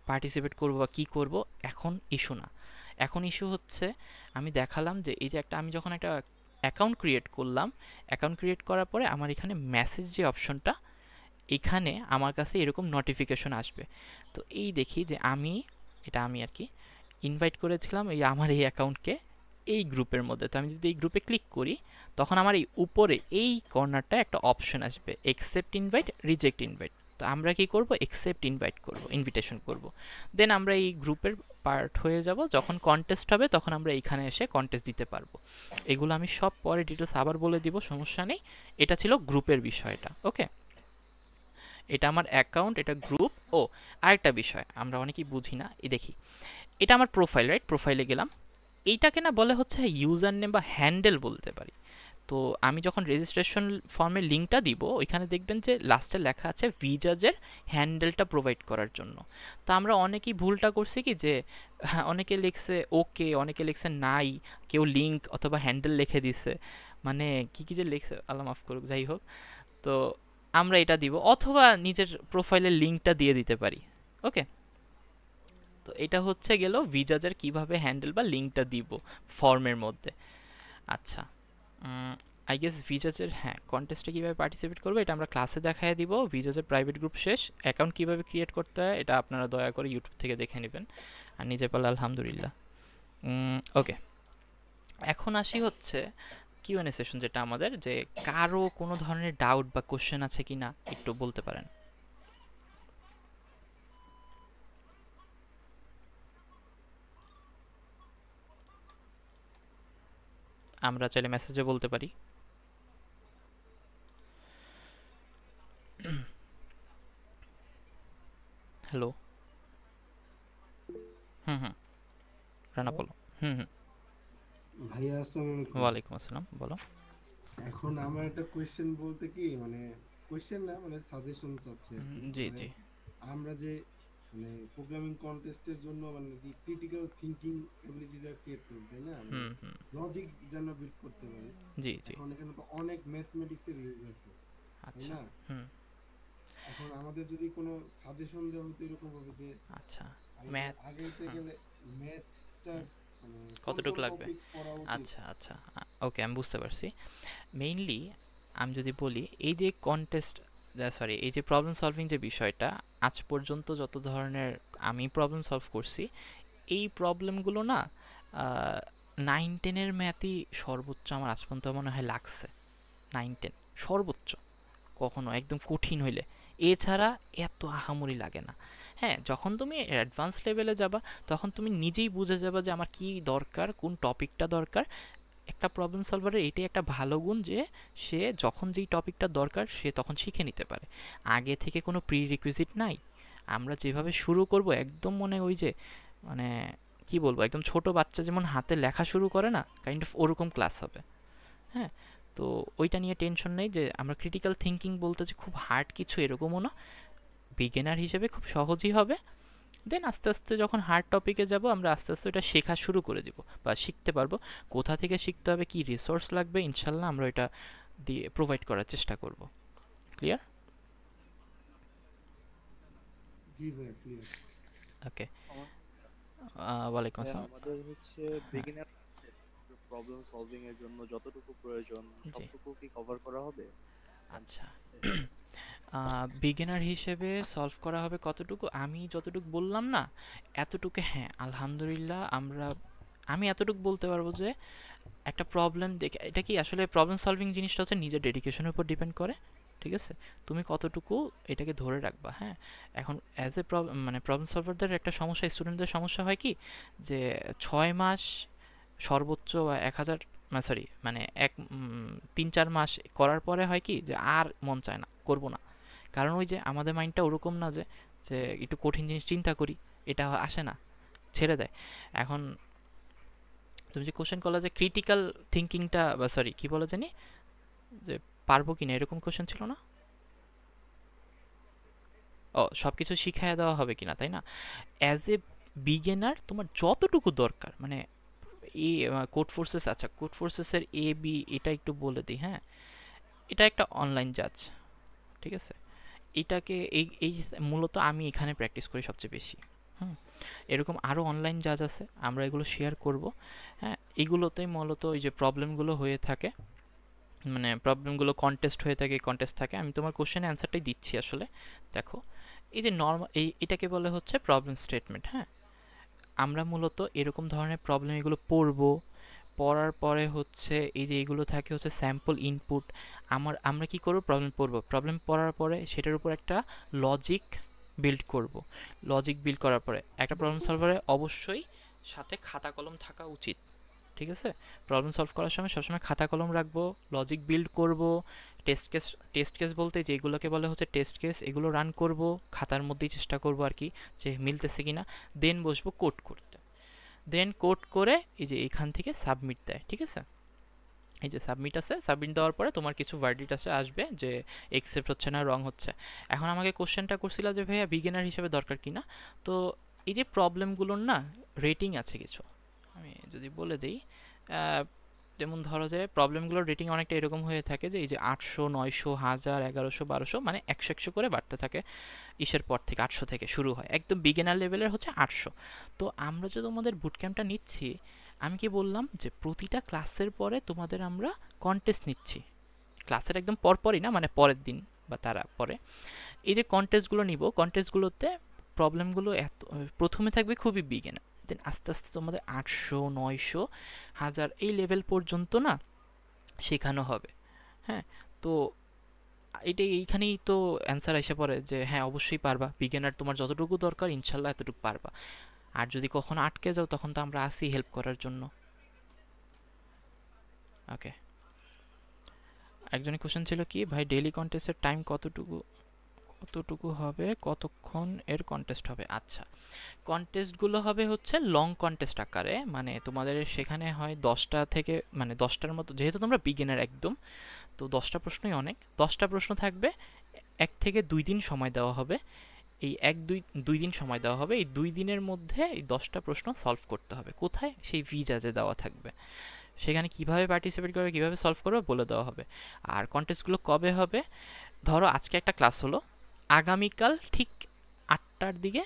পার্টিসিপেট করব বা কী করব। এখন ইস্যু না, এখন ইস্যু হচ্ছে আমি দেখালাম যে এই যে একটা, আমি যখন একটা অ্যাকাউন্ট ক্রিয়েট করলাম, অ্যাকাউন্ট ক্রিয়েট করার পরে আমার এখানে মেসেজ যে অপশনটা, এখানে আমার কাছে এরকম নোটিফিকেশন আসবে। তো এই দেখি যে আমি, এটা আমি আর কি ইনভাইট করেছিলাম এই আমার এই অ্যাকাউন্টকে এই গ্রুপের মধ্যে। তো আমি যদি এই গ্রুপে ক্লিক করি, তখন আমার এই উপরে এই কর্নারটা একটা অপশন আসবে, অ্যাকসেপ্ট ইনভাইট, রিজেক্ট ইনভাইট। তো আমরা কি করব? অ্যাকসেপ্ট ইনভাইট করব, ইনভিটেশন করব। দেন আমরা এই গ্রুপের পার্ট হয়ে যাব। যখন কন্টেস্ট হবে তখন আমরা এইখানে এসে কন্টেস্ট দিতে পারবো। এগুলো আমি সব পরে ডিটেলস আবার বলে দিব, সমস্যা নেই। এটা ছিল গ্রুপের বিষয়টা। ওকে, এটা আমার অ্যাকাউন্ট, এটা গ্রুপ। ও, আরেকটা বিষয় আমরা অনেকেই বুঝি না, এই দেখি এটা আমার প্রোফাইল, রাইট? প্রোফাইলে গেলাম, এইটাকে না বলে হচ্ছে ইউজার নেম বা হ্যান্ডেল বলতে পারি। তো আমি যখন রেজিস্ট্রেশন ফর্মের লিঙ্কটা দিব ওইখানে দেখবেন যে লাস্টে লেখা আছে ভিজাজের হ্যান্ডেলটা প্রোভাইড করার জন্য। তা আমরা অনেকেই ভুলটা করছি কি যে অনেকে লিখছে ওকে, অনেকে লিখছে নাই, কেউ লিঙ্ক অথবা হ্যান্ডেল লিখে দিছে, মানে কি কি যে লিখছে আল্লাহ মাফ করুক, যাই হোক। তো আমরা এটা দিব অথবা নিজের প্রোফাইলের লিঙ্কটা দিয়ে দিতে পারি। ওকে, তো এটা হচ্ছে গেল ভিজাজের কিভাবে হ্যান্ডেল বা লিঙ্কটা দিব ফর্মের মধ্যে। আচ্ছা, আই গেস ভিজাজের হ্যাঁ কন্টেস্টে কীভাবে পার্টিসিপেট করবে এটা আমরা ক্লাসে দেখায় দিব। ভিজাজের প্রাইভেট গ্রুপ শেষ, অ্যাকাউন্ট কীভাবে ক্রিয়েট করতে হয় এটা আপনারা দয়া করে ইউটিউব থেকে দেখে নেবেন, আর নিজে পারলে আলহামদুলিল্লাহ। ওকে, এখন আসি হচ্ছে কিউএনএ সেশন, যেটা আমাদের, যে কারো কোনো ধরনের ডাউট বা কোশ্চেন আছে কি না একটু বলতে পারেন। আমরা চাইলে মেসেজে বলতে পারি। হ্যালো। হুম হুম, রানা বলো। হুম হুম, ভাইয়া আসসালামু আলাইকুম। ওয়ালাইকুম আসসালাম, বলো। এখন আমার একটা কোয়েশ্চেন বলতে কি, মানে কোয়েশ্চেন না, মানে সাজেশন চাচ্ছি আর কি। জি মানে জি। আমরা যে মানে প্রোগ্রামিং কন্টেস্টের জন্য মানে কি ক্রিটিক্যাল থিঙ্কিং এবিলিটিটা ক্রিয়েট করি, তাই না? মানে হুম হুম, লজিক যেন বিল্ড করতে পারি। জি জি। এখন এখানে তো অনেক ম্যাথমেটিক্সের ইউজ আছে, তাই আচ্ছা। না? হুম। এখন আমাদের যদি কোনো সাজেশন দেওয়া হতো এরকম ভাবে যে আচ্ছা, আমাদের ম্যাথ। আগাইতে হুম গেলে ম্যাথটা হুম, মানে কোন কোন কতটুকু লাগবে? টপিক পড়া উচিত। আচ্ছা আচ্ছা, ওকে, আমি বুঝতে পারছি। মেইনলি আমি যদি বলি এই যে কন্টেস্ট, সরি, এই যে প্রবলেম সলভিং যে বিষয়টা, আজ পর্যন্ত যত ধরনের আমি প্রবলেম সলভ করছি, এই প্রবলেমগুলো না 9-10-এর ম্যাথই সর্বোচ্চ আমার আজ পর্যন্ত মনে হয় লাগছে। 9-10 সর্বোচ্চ, কখনো একদম কঠিন হইলে, এছাড়া এত আহামরি লাগে না। হ্যাঁ, যখন তুমি অ্যাডভান্স লেভেলে যাবা তখন তুমি নিজেই বুঝে যাবা যে আমার কি দরকার, কোন টপিকটা দরকার। একটা প্রবলেম সলভারের এটাই একটা ভালো গুণ যে সে যখন যেই টপিকটা দরকার সে তখন শিখে নিতে পারে, আগে থেকে কোনো প্রি রিকুইজিট নাই। আমরা যেভাবে শুরু করব একদম মনে ওই যে মানে কি বলবো, একদম ছোট বাচ্চা যেমন হাতে লেখা শুরু করে না, কাইন্ড অফ ওরকম ক্লাস হবে। হ্যাঁ, তো ওইটা নিয়ে টেনশন নেই যে আমরা ক্রিটিক্যাল থিঙ্কিং বলতে যে খুব হার্ড কিছু এরকমও না, বিগিনার হিসেবে খুব সহজই হবে। দেন আস্তে আস্তে যখন হার্ড টপিকে যাব আমরা আস্তে আস্তে ওটা শেখা শুরু করে দিব বা শিখতে পারবো। কোথা থেকে শিখতে হবে, কি রিসোর্স লাগবে, ইনশাল্লাহ আমরা এটা দিয়ে প্রোভাইড করার চেষ্টা করব। ক্লিয়ার? জি ভাইয়া, ক্লিয়ার। ওকে। আমার ওয়ালাইকুম ভাইয়া আসসালাম। আমাদের হচ্ছে হ্যাঁ, বিগিনার প্রবলেম সলভিং এর জন্য যতটুকু প্রয়োজন জি। সবটুকু কি কভার করা হবে? আচ্ছা, বিগিনার হিসেবে সলভ করা হবে কতটুকু, আমি যতটুকু বললাম না এতটুকু, হ্যাঁ আলহামদুলিল্লাহ আমরা, আমি এতটুকু বলতে পারবো যে একটা প্রবলেম দেখে, এটা কি আসলে প্রবলেম সলভিং জিনিসটা হচ্ছে নিজের ডেডিকেশনের উপর ডিপেন্ড করে। ঠিক আছে, তুমি কতটুকু এটাকে ধরে রাখবা। হ্যাঁ, এখন অ্যাজ এ মানে প্রবলেম সলভারদের একটা সমস্যা, স্টুডেন্টদের সমস্যা হয় কি যে 6 মাস সর্বোচ্চ বা 1000, মানে সরি মানে 3-4 মাস করার পরে হয় কি যে আর মন চায় না, করব না। কারণ ওই যে আমাদের মাইন্ডটা ওরকম না যে যে একটু কঠিন জিনিস চিন্তা করি, এটা আসে না, ছেড়ে দেয়। এখন তুমি যে কোশ্চেন করলে যে ক্রিটিক্যাল থিঙ্কিংটা, বা সরি কি বলে জানি, যে পারবো কিনা এরকম কোশ্চেন ছিল না? ও, সব কিছু শিখাইয়া দেওয়া হবে কিনা, তাই না? অ্যাজ এ বিগিনার তোমার যতটুকু দরকার, মানে এই কোড ফোর্সেস, আচ্ছা কোড ফোর্সেসের বি এটা একটু বলে দিই। হ্যাঁ, এটা একটা অনলাইন জাজ, ঠিক আছে? এটাকে এই এই মূলত আমি এখানে প্র্যাকটিস করি সবচেয়ে বেশি। হুম, এরকম আরও অনলাইন জাজ আছে, আমরা এগুলো শেয়ার করব। হ্যাঁ, এগুলোতেই মূলত এই যে প্রবলেমগুলো হয়ে থাকে, মানে প্রবলেমগুলো কন্টেস্ট হয়ে থাকে, কন্টেস্ট থাকে। আমি তোমার কোশ্চেনের অ্যান্সারটাই দিচ্ছি আসলে। দেখো, এই যে নর্মাল, এটাকে বলে হচ্ছে প্রবলেম স্টেটমেন্ট। হ্যাঁ, আমরা মূলত এরকম ধরনের প্রবলেম এগুলো পড়বো, পড়ার পরে হচ্ছে এই যে এগুলো থাকে হচ্ছে স্যাম্পল ইনপুট। আমরা কি করব, প্রবলেম পড়ব, প্রবলেম পড়ার পরে সেটার উপর একটা লজিক বিল্ড করব। লজিক বিল্ড করার পরে একটা প্রবলেম সলভারে অবশ্যই সাথে খাতা কলম থাকা উচিত। ঠিক আছে, প্রবলেম সলভ করার সময় সবসময় খাতা কলম রাখবো, লজিক বিল্ড করব, টেস্ট কেস, টেস্ট কেস বলতে যেগুলোকে বলে হচ্ছে টেস্ট কেস, এগুলো রান করব, খাতার মধ্যেই চেষ্টা করব আর কি যে মিলতেছে কিনা। দেন বসবো কোড করতে, দেন কোড করে এই যে এখান থেকে সাবমিট দেয়। ঠিক আছে, এই যে সাবমিট আছে, সাবমিট দেওয়ার পরে তোমার কিছু ভার্ডিক্ট আসবে যে একসেপ্ট হচ্ছে না, রং হচ্ছে। এখন আমাকে কোশ্চেনটা করছিল যে ভাইয়া বিগিনার হিসেবে দরকার কিনা। তো এই যে প্রবলেমগুলোর না রেটিং আছে কিছু, আমি যদি বলে দিই, যেমন ধরো যে প্রবলেমগুলোর রেটিং অনেকটা এরকম হয়ে থাকে যে এই যে 800, 900, 1000, 1100, 1200, মানে 100 100 করে বাড়তে থাকে ইসের পর থেকে। 800 থেকে শুরু হয়, একদম বিগিনার লেভেলের হচ্ছে 800। তো আমরা যে তোমাদের বুটক্যাম্পটা নিচ্ছি, আমি কি বললাম যে প্রতিটা ক্লাসের পরে তোমাদের আমরা কন্টেস্ট নিচ্ছি, ক্লাসের একদম পরপরই না, মানে পরের দিন বা তারা পরে। এই যে কন্টেস্টগুলো নিব, কন্টেস্টগুলোতে প্রবলেমগুলো এত প্রথমে থাকবে খুবই বিগিনার, দেন আস্তে আস্তে তোমাদের 800, 900, 1000 এই লেভেল পর্যন্ত না শেখানো হবে। হ্যাঁ, তো এইখানেই তো অ্যান্সার এসে পড়ে যে হ্যাঁ অবশ্যই পারবা, বিগিনার তোমার যতটুকু দরকার ইনশাল্লাহ এতটুকু পারবা। আর যদি কখনো আটকে যাও তখন তো আমরা আসি হেল্প করার জন্য। ওকে, একজনের কোশ্চেন ছিল কি ভাই ডেইলি কন্টেস্টের টাইম কতটুকু হবে, কতক্ষণ এর কন্টেস্ট হবে? আচ্ছা, কন্টেস্টগুলো হবে হচ্ছে লং কন্টেস্ট আকারে, মানে তোমাদের সেখানে হয় 10টা থেকে, মানে 10টার মতো, যেহেতু তোমরা বিগিনার একদম, তো 10টা প্রশ্নই অনেক। 10টা প্রশ্ন থাকবে, 1 থেকে 2 দিন সময় দেওয়া হবে। এই 1 2 2 দিন সময় দেওয়া হবে, এই 2 দিনের মধ্যে এই 10টা প্রশ্ন সলভ করতে হবে। কোথায়? সেই ভিজাজে দেওয়া থাকবে, সেখানে কিভাবে পার্টিসিপেট করবে, কিভাবে সলভ করবে বলে দেওয়া হবে। আর কন্টেস্টগুলো কবে হবে? ধরো আজকে একটা ক্লাস হলো, আগামীকাল ঠিক 8টার দিকে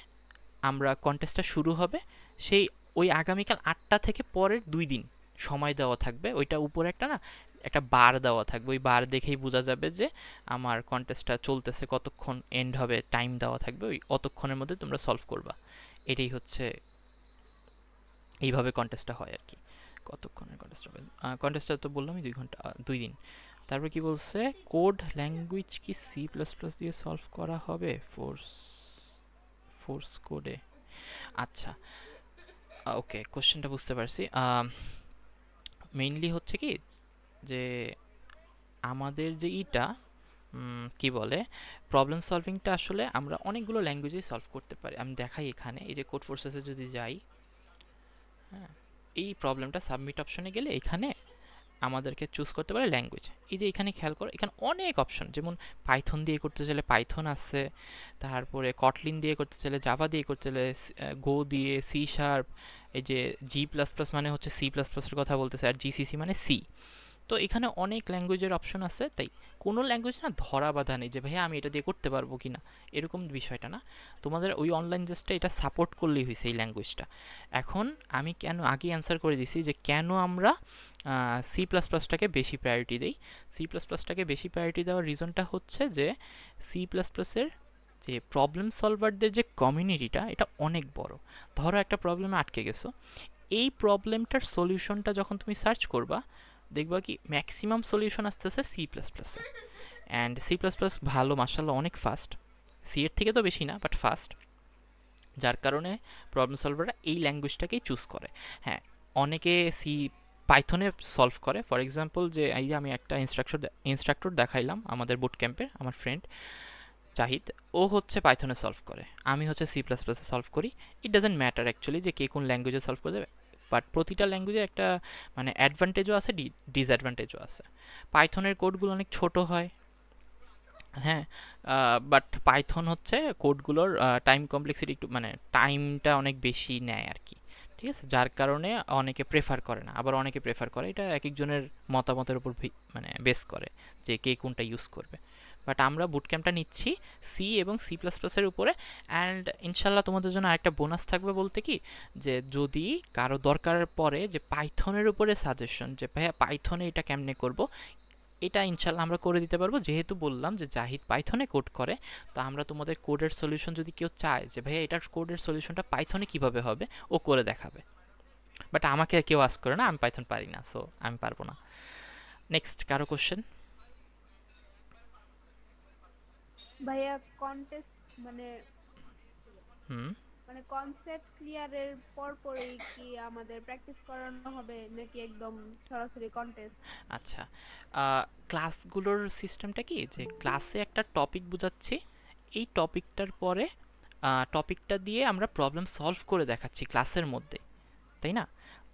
আমরা কন্টেস্টটা শুরু হবে। সেই ওই আগামীকাল 8টা থেকে পরের 2 দিন সময় দেওয়া থাকবে, ওইটা উপরে একটা না একটা বার দেওয়া থাকবে, ওই বার দেখেই বোঝা যাবে যে আমার কন্টেস্টটা চলতেছে, কতক্ষণ এন্ড হবে, টাইম দেওয়া থাকবে, ওই অতক্ষণের মধ্যে তোমরা সলভ করবা। এটাই হচ্ছে, এইভাবে কন্টেস্টটা হয় আর কি। কতক্ষণের কন্টেস্ট হবে? কন্টেস্টটা তো বললামই 2 ঘন্টা, 2 দিন। তারপর কি বলছে, কোড ল্যাঙ্গুয়েজ কি সি প্লাস প্লাস দিয়ে সলভ করা হবে ফোর্স কোডে? আচ্ছা, ওকে, কোশ্চেনটা বুঝতে পারছি। মেইনলি হচ্ছে কি যে আমাদের যে কি বলে প্রবলেম সলভিংটা আসলে আমরা অনেকগুলো ল্যাঙ্গুয়েজেই সলভ করতে পারি। আমি দেখাই এখানে, এই যে কোড ফোর্সেসে যদি যাই, হ্যাঁ, এই প্রবলেমটা সাবমিট অপশনে গেলে এখানে আমাদেরকে চুজ করতে পারে ল্যাঙ্গুয়েজ। এই যে এখানে খেয়াল করো, এখানে অনেক অপশন, যেমন পাইথন দিয়ে করতে চাইলে পাইথন আছে, তারপরে কটলিন দিয়ে করতে চাইলে জাভা দিয়ে করতে চাইলে গো দিয়ে, সি শার্প, এই যে জি প্লাস প্লাস মানে হচ্ছে সি প্লাস প্লাসের কথা বলতেছে, আর জিসিসি মানে সি। তো এখানে অনেক ল্যাঙ্গুয়েজের অপশন আছে, তাই কোনো ল্যাঙ্গুয়েজ না ধরা বাঁধা নেই যে ভাইয়া আমি এটা দিয়ে করতে পারবো কি না, এরকম বিষয়টা না। তোমাদের ওই অনলাইন জাস্টটা এটা সাপোর্ট করলেই হয়েছে এই ল্যাঙ্গুয়েজটা। এখন আমি কেন আগে অ্যান্সার করে দিছি যে কেন আমরা সি প্লাস প্লাসটাকে বেশি প্রায়োরিটি দিই। সি প্লাস প্লাসটাকে বেশি প্রায়োরিটি দেওয়ার রিজনটা হচ্ছে যে সি প্লাস প্লাসের যে প্রবলেম সলভারদের যে কমিউনিটিটা, এটা অনেক বড়। ধরো একটা প্রবলেমে আটকে গেছো, এই প্রবলেমটার সলিউশনটা যখন তুমি সার্চ করবা, দেখবা কি ম্যাক্সিমাম সলিউশন আসতেছে সি প্লাস প্লাসে। অ্যান্ড সি প্লাস প্লাস ভালো, মার্শাল্লাহ অনেক ফাস্ট, সি এর থেকে তো বেশি না বাট ফাস্ট, যার কারণে প্রবলেম সলভাররা এই ল্যাঙ্গুয়েজটাকেই চুজ করে। হ্যাঁ, অনেকে পাইথনে সলভ করে। ফর এক্সাম্পল, যে এই যে আমি একটা ইনস্ট্রাক্টর দেখাইলাম আমাদের বুট ক্যাম্পের, আমার ফ্রেন্ড জাহিদ, ও হচ্ছে পাইথনে সলভ করে, আমি হচ্ছে সি প্লাস প্লাসে সলভ করি। ইট ডাজেন্ট ম্যাটার অ্যাকচুয়ালি যে কে কোন ল্যাঙ্গুয়েজে সলভ করে দেবে, বাট প্রতিটা ল্যাঙ্গুয়েজে একটা মানে অ্যাডভান্টেজও আছে, ডিসঅ্যাডভান্টেজও আছে। পাইথনের কোডগুলো অনেক ছোট হয়, হ্যাঁ, বাট পাইথন হচ্ছে কোডগুলোর টাইম কমপ্লেক্সিটি একটু, মানে টাইমটা অনেক বেশি নেয় আর কি। ঠিক আছে, যার কারণে অনেকে প্রেফার করে না, আবার অনেকে প্রেফার করে। এটা এক একজনের মতামতের উপর মানে বেস করে যে কে কোনটা ইউজ করবে। বাট আমরা বুটক্যাম্পটা নিচ্ছি সি এবং সি প্লাস প্লাসের উপরে। অ্যান্ড ইনশাল্লাহ তোমাদের জন্য আরেকটা বোনাস থাকবে, বলতে কি যে যদি কারো দরকার পড়ে যে পাইথনের উপরে সাজেশন, যে ভাইয়া পাইথনে এটা কেমনে করব, এটা ইনশাল্লাহ আমরা করে দিতে পারবো। যেহেতু বললাম যে জাহিদ পাইথনে কোড করে, তো আমরা তোমাদের কোডের সলিউশন যদি কেউ চায় যে ভাইয়া এটার কোডের সলিউশনটা পাইথনে কিভাবে হবে, ও করে দেখাবে। বাট আমাকে কেউ আস্ক করে না, আমি পাইথন পারি না, সো আমি পারবো না। নেক্সট কারো কোশ্চেন? ভাইয়া কন্টেস্ট মানে হুম, মানে কনসেপ্ট ক্লিয়ারের পরপরই কি আমাদের প্র্যাকটিস করানো হবে নাকি একদম সরাসরি কন্টেস্ট? আচ্ছা, ক্লাসগুলোর সিস্টেমটা কি যে ক্লাসে একটা টপিক বোঝাচ্ছি, এই টপিকটার পরে টপিকটা দিয়ে আমরা প্রবলেম সলভ করে দেখাচ্ছি ক্লাসের মধ্যে, তাই না?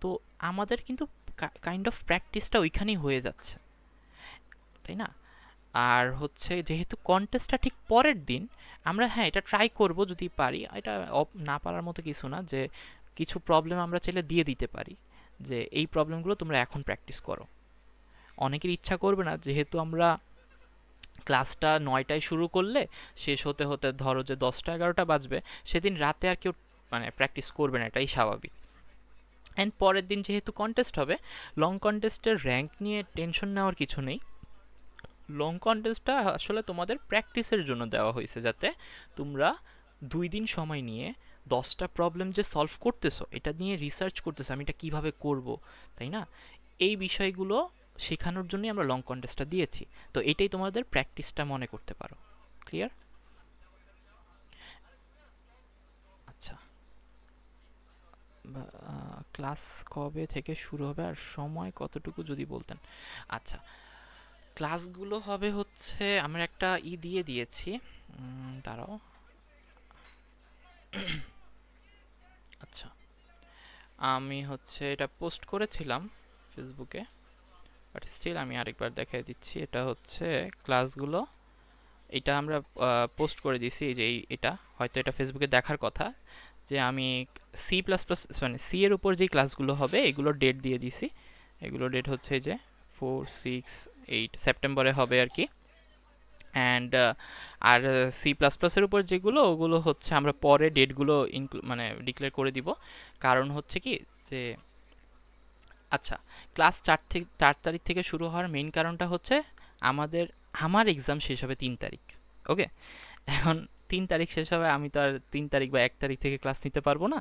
তো আমাদের কিন্তু কাইন্ড অফ প্র্যাকটিসটা ওইখানেই হয়ে যাচ্ছে, তাই না? আর হচ্ছে যেহেতু কন্টেস্টটা ঠিক পরের দিন, আমরা হ্যাঁ এটা ট্রাই করব যদি পারি, এটা না পারার মতো কিছু না, যে কিছু প্রবলেম আমরা চাইলে দিয়ে দিতে পারি যে এই প্রবলেমগুলো তোমরা এখন প্র্যাকটিস করো। অনেকের ইচ্ছা করবে না, যেহেতু আমরা ক্লাসটা 9টায় শুরু করলে শেষ হতে হতে ধরো যে 10টা 11টা বাজবে, সেদিন রাতে আর কেউ মানে প্র্যাকটিস করবে না, এটাই স্বাভাবিক। অ্যান্ড পরের দিন যেহেতু কন্টেস্ট হবে, লং কন্টেস্টের র্যাঙ্ক নিয়ে টেনশন নেওয়ার কিছু নেই। লং কন্টেস্টটা আসলে তোমাদের প্র্যাকটিসের জন্য দেওয়া হয়েছে, যাতে তোমরা 2 দিন সময় নিয়ে 10টা প্রবলেম যে সলভ করতেছো, এটা নিয়ে রিসার্চ করতেছো আমি এটা কিভাবে করব, তাই না? এই বিষয়গুলো শেখানোর জন্যই আমরা লং কন্টেস্টটা দিয়েছি। তো এটাই তোমাদের প্র্যাকটিসটা মনে করতে পারো। ক্লিয়ার? আচ্ছা, ক্লাস কবে থেকে শুরু হবে আর সময় কতটুকু যদি বলতেন। আচ্ছা, ক্লাসগুলো হবে হচ্ছে আমরা একটা দিয়ে দিয়েছি, দাঁড়াও। আচ্ছা, আমি হচ্ছে এটা পোস্ট করেছিলাম ফেসবুকে, বাট স্টিল আমি আরেকবার দেখাই দিচ্ছি। এটা হচ্ছে ক্লাসগুলো, এটা আমরা পোস্ট করে দিছি, এই যে এটা হয়তো এটা ফেসবুকে দেখার কথা, যে আমি C++ মানে সি এর উপর যেই ক্লাসগুলো হবে এগুলোর ডেট দিয়ে দিছি। এগুলোর ডেট হচ্ছে যে 4, 6, 8 সেপ্টেম্বরে হবে আর কি। অ্যান্ড আর C++ এর উপর যেগুলো, ওগুলো হচ্ছে আমরা পরে ডেটগুলো মানে ডিক্লেয়ার করে দিব। কারণ হচ্ছে কি যে আচ্ছা, ক্লাস 4 তারিখ থেকে শুরু হওয়ার মেইন কারণটা হচ্ছে আমার এক্সাম শেষ হবে 3 তারিখ। ওকে, এখন 3 তারিখ শেষ হবে, আমি তো আর 3 তারিখ বা 1 তারিখ থেকে ক্লাস নিতে পারবো না।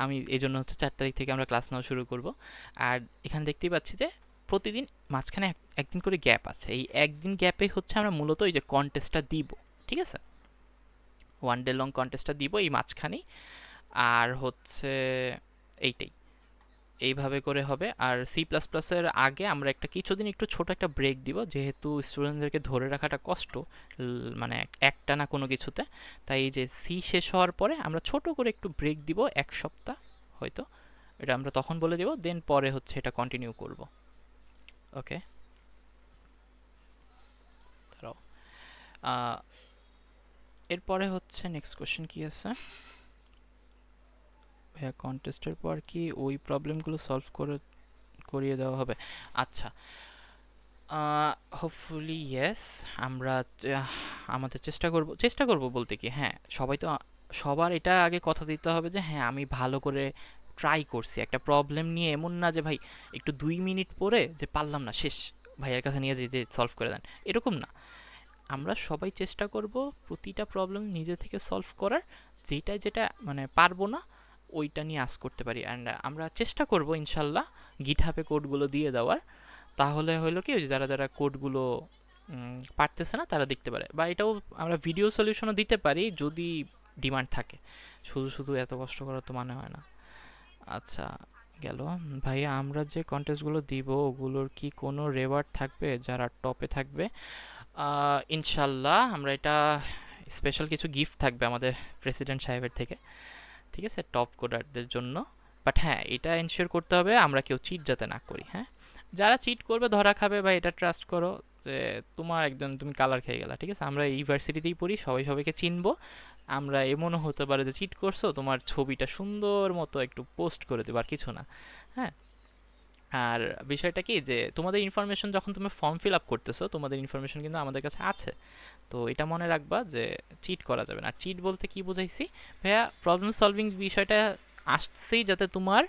আমি এই জন্য হচ্ছে 4 তারিখ থেকে আমরা ক্লাস নেওয়া শুরু করব। আর এখানে দেখতেই পাচ্ছি যে প্রতিদিন মাঝখানে একদিন করে গ্যাপ আছে। এই একদিন গ্যাপে হচ্ছে আমরা মূলত এই যে কন্টেস্টটা দিব, ঠিক আছে? 1 ডে লং কন্টেস্টটা দিব এই মাঝখানেই। আর হচ্ছে এইটাই, এইভাবে করে হবে। আর C++ এর আগে আমরা কিছুদিন একটু ছোট একটা ব্রেক দিব, যেহেতু স্টুডেন্টদেরকে ধরে রাখাটা কষ্ট মানে একটা না কোনো কিছুতে। তাই এই যে সি শেষ হওয়ার পরে আমরা ছোট করে একটু ব্রেক দিব, 1 সপ্তাহ হয়তো, এটা আমরা তখন বলে দেব। দেন পরে হচ্ছে এটা কন্টিনিউ করব। ওকে, দাঁড়াও, এরপরে হচ্ছে নেক্সট কোশ্চেন কি আছে ভাইয়া? কন্টেস্টের পর কি ওই প্রবলেমগুলো সলভ করিয়ে দেওয়া হবে? আচ্ছা, হোপফুলি ইয়েস। আমরা আমাদের চেষ্টা করব বলতে কি, হ্যাঁ সবাই তো সবার এটা আগে কথা দিতে হবে যে হ্যাঁ আমি ভালো করে ট্রাই করছি একটা প্রবলেম নিয়ে। এমন না যে ভাই একটু 2 মিনিট পরে যে পারলাম না, শেষ, ভাইয়ের কাছে নিয়ে যে সলভ করে দেন, এরকম না। আমরা সবাই চেষ্টা করব প্রতিটা প্রবলেম নিজে থেকে সলভ করার, যেটা মানে পারবো না ওইটা নিয়ে আস করতে পারি। অ্যান্ড আমরা চেষ্টা করব ইনশাল্লাহ গিটহাবে কোডগুলো দিয়ে দেওয়ার। তাহলে হলো কি, যারা কোডগুলো পারতেছে না তারা দেখতে পারে, বা এটাও আমরা ভিডিও সলিউশনও দিতে পারি যদি ডিমান্ড থাকে। শুধু এত কষ্ট করার তো মানে হয় না। আচ্ছা, গেল। ভাইয়া আমরা যে কন্টেস্টগুলো দিব ওগুলোর কি কোনো রেওয়ার্ড থাকবে যারা টপে থাকবে? ইনশাল্লাহ আমরা এটা স্পেশাল কিছু গিফট থাকবে আমাদের প্রেসিডেন্ট সাহেবের থেকে, ঠিক আছে, টপ কোডারদের জন্য। বাট হ্যাঁ, এটা এনশিওর করতে হবে আমরা কেউ চিট যাতে না করি। হ্যাঁ, যারা চিট করবে ধরা খাবে, বা এটা ট্রাস্ট করো যে তুমি কালার খেয়ে গেলা, ঠিক আছে? আমরা ইউনিভার্সিটিতেই পড়ি, সবাইকে চিনবো। আমরা এমনও হতে পারে যে চিট করছো, তোমার ছবিটা সুন্দর মতো একটু পোস্ট করে দেবো, আর কিছু না। হ্যাঁ, আর বিষয়টা কি যে তোমাদের ইনফরমেশন যখন তুমি ফর্ম ফিল আপ করতেছো, তোমাদের ইনফরমেশন কিন্তু আমাদের কাছে আছে। তো এটা মনে রাখবা যে চিট করা যাবে না। আর চিট বলতে কি বুঝাইছি ভাইয়া? প্রবলেম সলভিং বিষয়টা আসছেই যাতে তোমার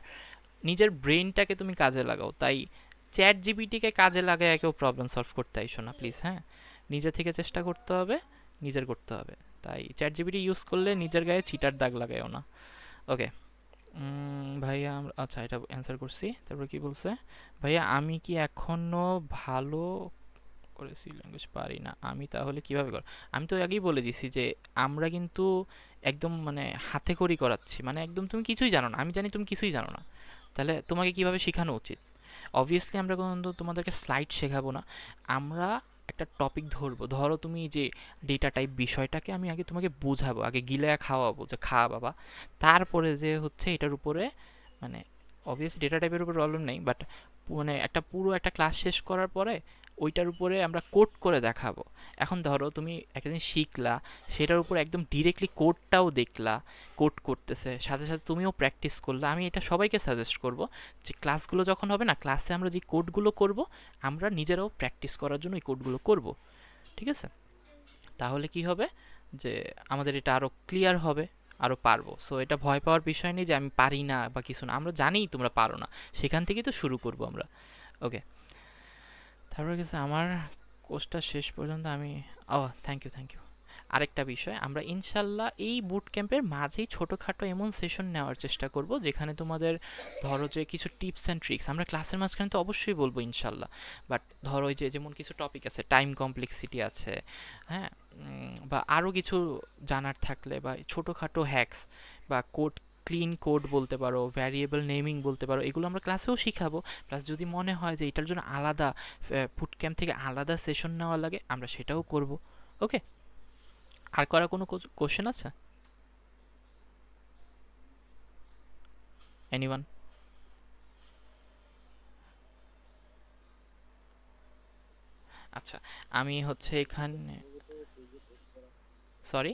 নিজের ব্রেনটাকে তুমি কাজে লাগাও। তাই চ্যাট জিপিটিকে কাজে লাগায় কেউ প্রবলেম সলভ করতে আইসো না প্লিজ। হ্যাঁ, নিজে থেকে চেষ্টা করতে হবে, নিজের করতে হবে। তাই চ্যাট জিপিটি ইউজ করলে নিজের গায়ে চিটার দাগ লাগাইও না। ওকে ভাইয়া, আচ্ছা এটা অ্যান্সার করছি। তারপর কি বলছে? ভাইয়া আমি কি এখনো ভালো করে সি ল্যাঙ্গুয়েজ পারি না, আমি তাহলে কিভাবে করব? আমি তো আগেই বলে দিছি যে আমরা কিন্তু একদম মানে হাতে খড়ি করাচ্ছি, মানে একদম তুমি কিছুই জানো না, আমি জানি তুমি কিছুই জানো না, তাহলে তোমাকে কিভাবে শেখানো উচিত? অবভিয়াসলি আমরা কিন্তু তোমাদেরকে স্লাইড শেখাবো না, আমরা একটা টপিক ধরো তুমি যে ডেটা টাইপ বিষয়টাকে আমি আগে তোমাকে বোঝাবো, আগে গিলে খাওয়াবো যে খা বাবা, তারপরে যে হচ্ছে এটার উপরে মানে অবভিয়াসলি ডেটা টাইপের উপর প্রবলেম নেই, বাট মানে একটা পুরো একটা ক্লাস শেষ করার পরে ওইটার উপরে আমরা কোড করে দেখাবো। এখন ধরো তুমি একটা জিনিস শিখলা, সেটার উপর একদম ডিরেক্টলি কোডটাও দেখলা, কোড করতেছে, সাথে সাথে তুমিও প্র্যাকটিস করলা। আমি এটা সবাইকে সাজেস্ট করব যে ক্লাসগুলো যখন হবে না, ক্লাসে আমরা যে কোডগুলো করব আমরা নিজেরাও প্র্যাকটিস করার জন্য এই কোডগুলো করব, ঠিক আছে? তাহলে কি হবে যে আমাদের এটা আরও ক্লিয়ার হবে, আরও পারবো। সো এটা ভয় পাওয়ার বিষয় নেই যে আমি পারি না বা কিছু না, আমরা জানি তোমরা পারো না, সেখান থেকেই তো শুরু করব আমরা। ওকে, তারপরে গেছে আমার কোর্সটা শেষ পর্যন্ত আমি থ্যাংক ইউ থ্যাংক ইউ। আরেকটা বিষয়, আমরা ইনশাল্লাহ এই বুট ক্যাম্পের মাঝেই ছোটোখাটো এমন সেশন নেওয়ার চেষ্টা করব যেখানে তোমাদের ধরো যে কিছু টিপস অ্যান্ড ট্রিক্স আমরা ক্লাসের মাঝখানে তো অবশ্যই বলবো ইনশাল্লাহ, বাট ধরো যে যেমন কিছু টপিক আছে, টাইম কমপ্লেক্সিটি আছে, হ্যাঁ, বা আরও কিছু জানার থাকলে, বা ছোটোখাটো হ্যাকস বা কোড, ক্লিন কোড বলতে পারো, ভ্যারিয়েবল নেমিং বলতে পারো, এগুলো আমরা ক্লাসেও শিখাবো। প্লাস যদি মনে হয় যে এটার জন্য আলাদা বুট ক্যাম্প থেকে আলাদা সেশন নেওয়া লাগে, আমরা সেটাও করব। ওকে, আর করা কোনো কোশ্চেন আছে? এনিওয়ান? আচ্ছা, আমি হচ্ছে এখানে, সরি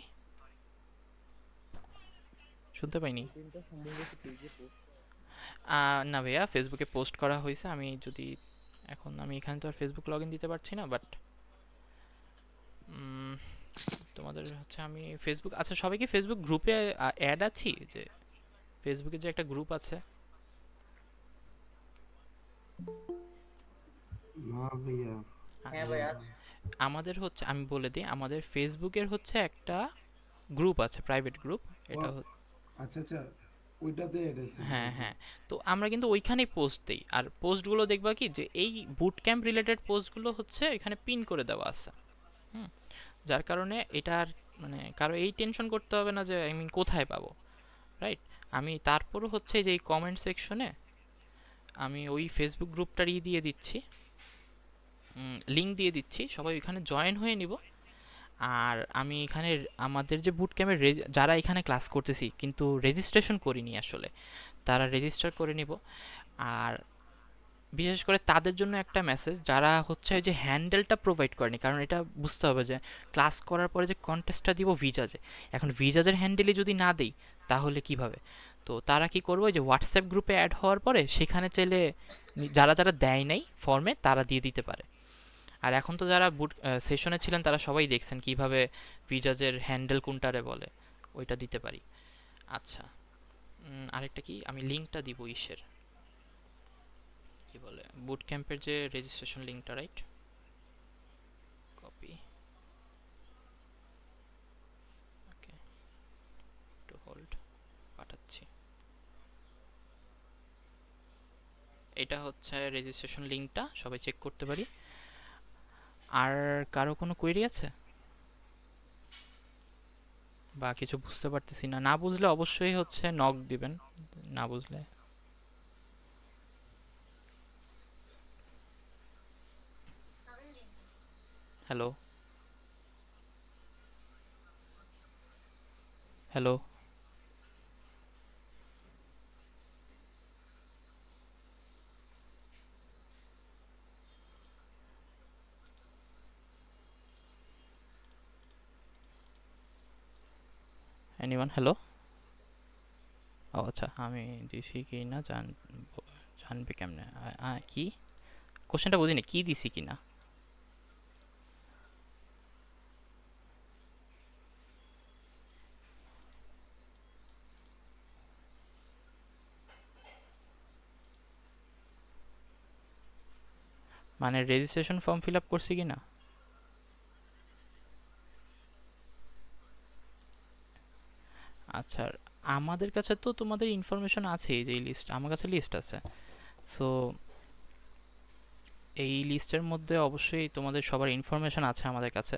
শুনতে পাইনি। না ভাইয়া, ফেসবুকে পোস্ট করা হয়েছে। আমি যদি এখন আমি এখানে তো আর ফেসবুক লগ ইন দিতে পারছি না, বাট তোমাদের হচ্ছে আমি ফেসবুক, আচ্ছা সবাই কি ফেসবুক গ্রুপে অ্যাড আছি? যে ফেসবুকে যে একটা গ্রুপ আছে। না ভাইয়া। আচ্ছা, আমাদের হচ্ছে আমি বলে দিই, আমাদের ফেসবুকের হচ্ছে একটা গ্রুপ আছে, প্রাইভেট গ্রুপ। এটা আচ্ছা আচ্ছা, ওইটাতে অ্যাড আছে। হ্যাঁ হ্যাঁ, তো আমরা কিন্তু ওইখানেই পোস্ট দিই। আর পোস্টগুলো দেখবা কি যে এই বুট ক্যাম্প রিলেটেড পোস্টগুলো হচ্ছে এখানে পিন করে দেওয়া আছে। হুম, যার কারণে এটা আর মানে কারো এই টেনশন করতে হবে না যে আমি কোথায় পাবো, রাইট? আমি তারপরও হচ্ছে যে এই কমেন্ট সেকশনে আমি ওই ফেসবুক গ্রুপটার দিয়ে দিচ্ছি, লিঙ্ক দিয়ে দিচ্ছি, সবাই ওইখানে জয়েন হয়ে নিব। আর আমি এখানে আমাদের যে বুট ক্যাম্পের যারা এখানে ক্লাস করতেছি কিন্তু রেজিস্ট্রেশন করিনি আসলে, তারা রেজিস্টার করে নিব। আর বিশেষ করে তাদের জন্য একটা মেসেজ, যারা হচ্ছে যে হ্যান্ডেলটা প্রোভাইড করেনি, কারণ এটা বুঝতে হবে যে ক্লাস করার পরে যে কন্টেস্টটা দিব ভিজাজে, এখন ভিজাজের হ্যান্ডেলই যদি না দিই তাহলে কিভাবে? তো তারা কি করবো, যে হোয়াটসঅ্যাপ গ্রুপে অ্যাড হওয়ার পরে সেখানে চাইলে যারা যারা দেয় নাই ফর্মে তারা দিয়ে দিতে পারে। আর এখন তো যারা বুট সেশনে ছিলেন তারা সবাই দেখছেন কিভাবে ভিজাজের হ্যান্ডেল কোনটারে বলে, ওইটা দিতে পারি। আচ্ছা, আরেকটা কি, আমি লিঙ্কটা দিব ইসের, কি বলে, বুট ক্যাম্পের যে রেজিস্ট্রেশন লিঙ্কটা, right? Copy, okay, to hold, পাঠাচ্ছি। এটা হচ্ছে রেজিস্ট্রেশন লিঙ্কটা, সবাই চেক করতে পারি। আর কারো কোনো কোয়েরি আছে বা কিছু বুঝতে পারতেছি না? না বুঝলে অবশ্যই হচ্ছে নক দিবেন, না বুঝলে। Hello hello, anyone? হ্যালো, ও আচ্ছা, আমি দিছি কি না জানবে কেমনে? কি কোশ্চেনটা বুঝিনি, কি দিছি কি না? মানে রেজিস্ট্রেশন ফর্ম ফিল আপ করছি কি না? আচ্ছা, আমাদের কাছে তো তোমাদের ইনফরমেশন আছে, এই যে লিস্ট, আমার কাছে লিস্ট আছে। সো এই লিস্টের মধ্যে অবশ্যই তোমাদের সবার ইনফরমেশন আছে আমাদের কাছে।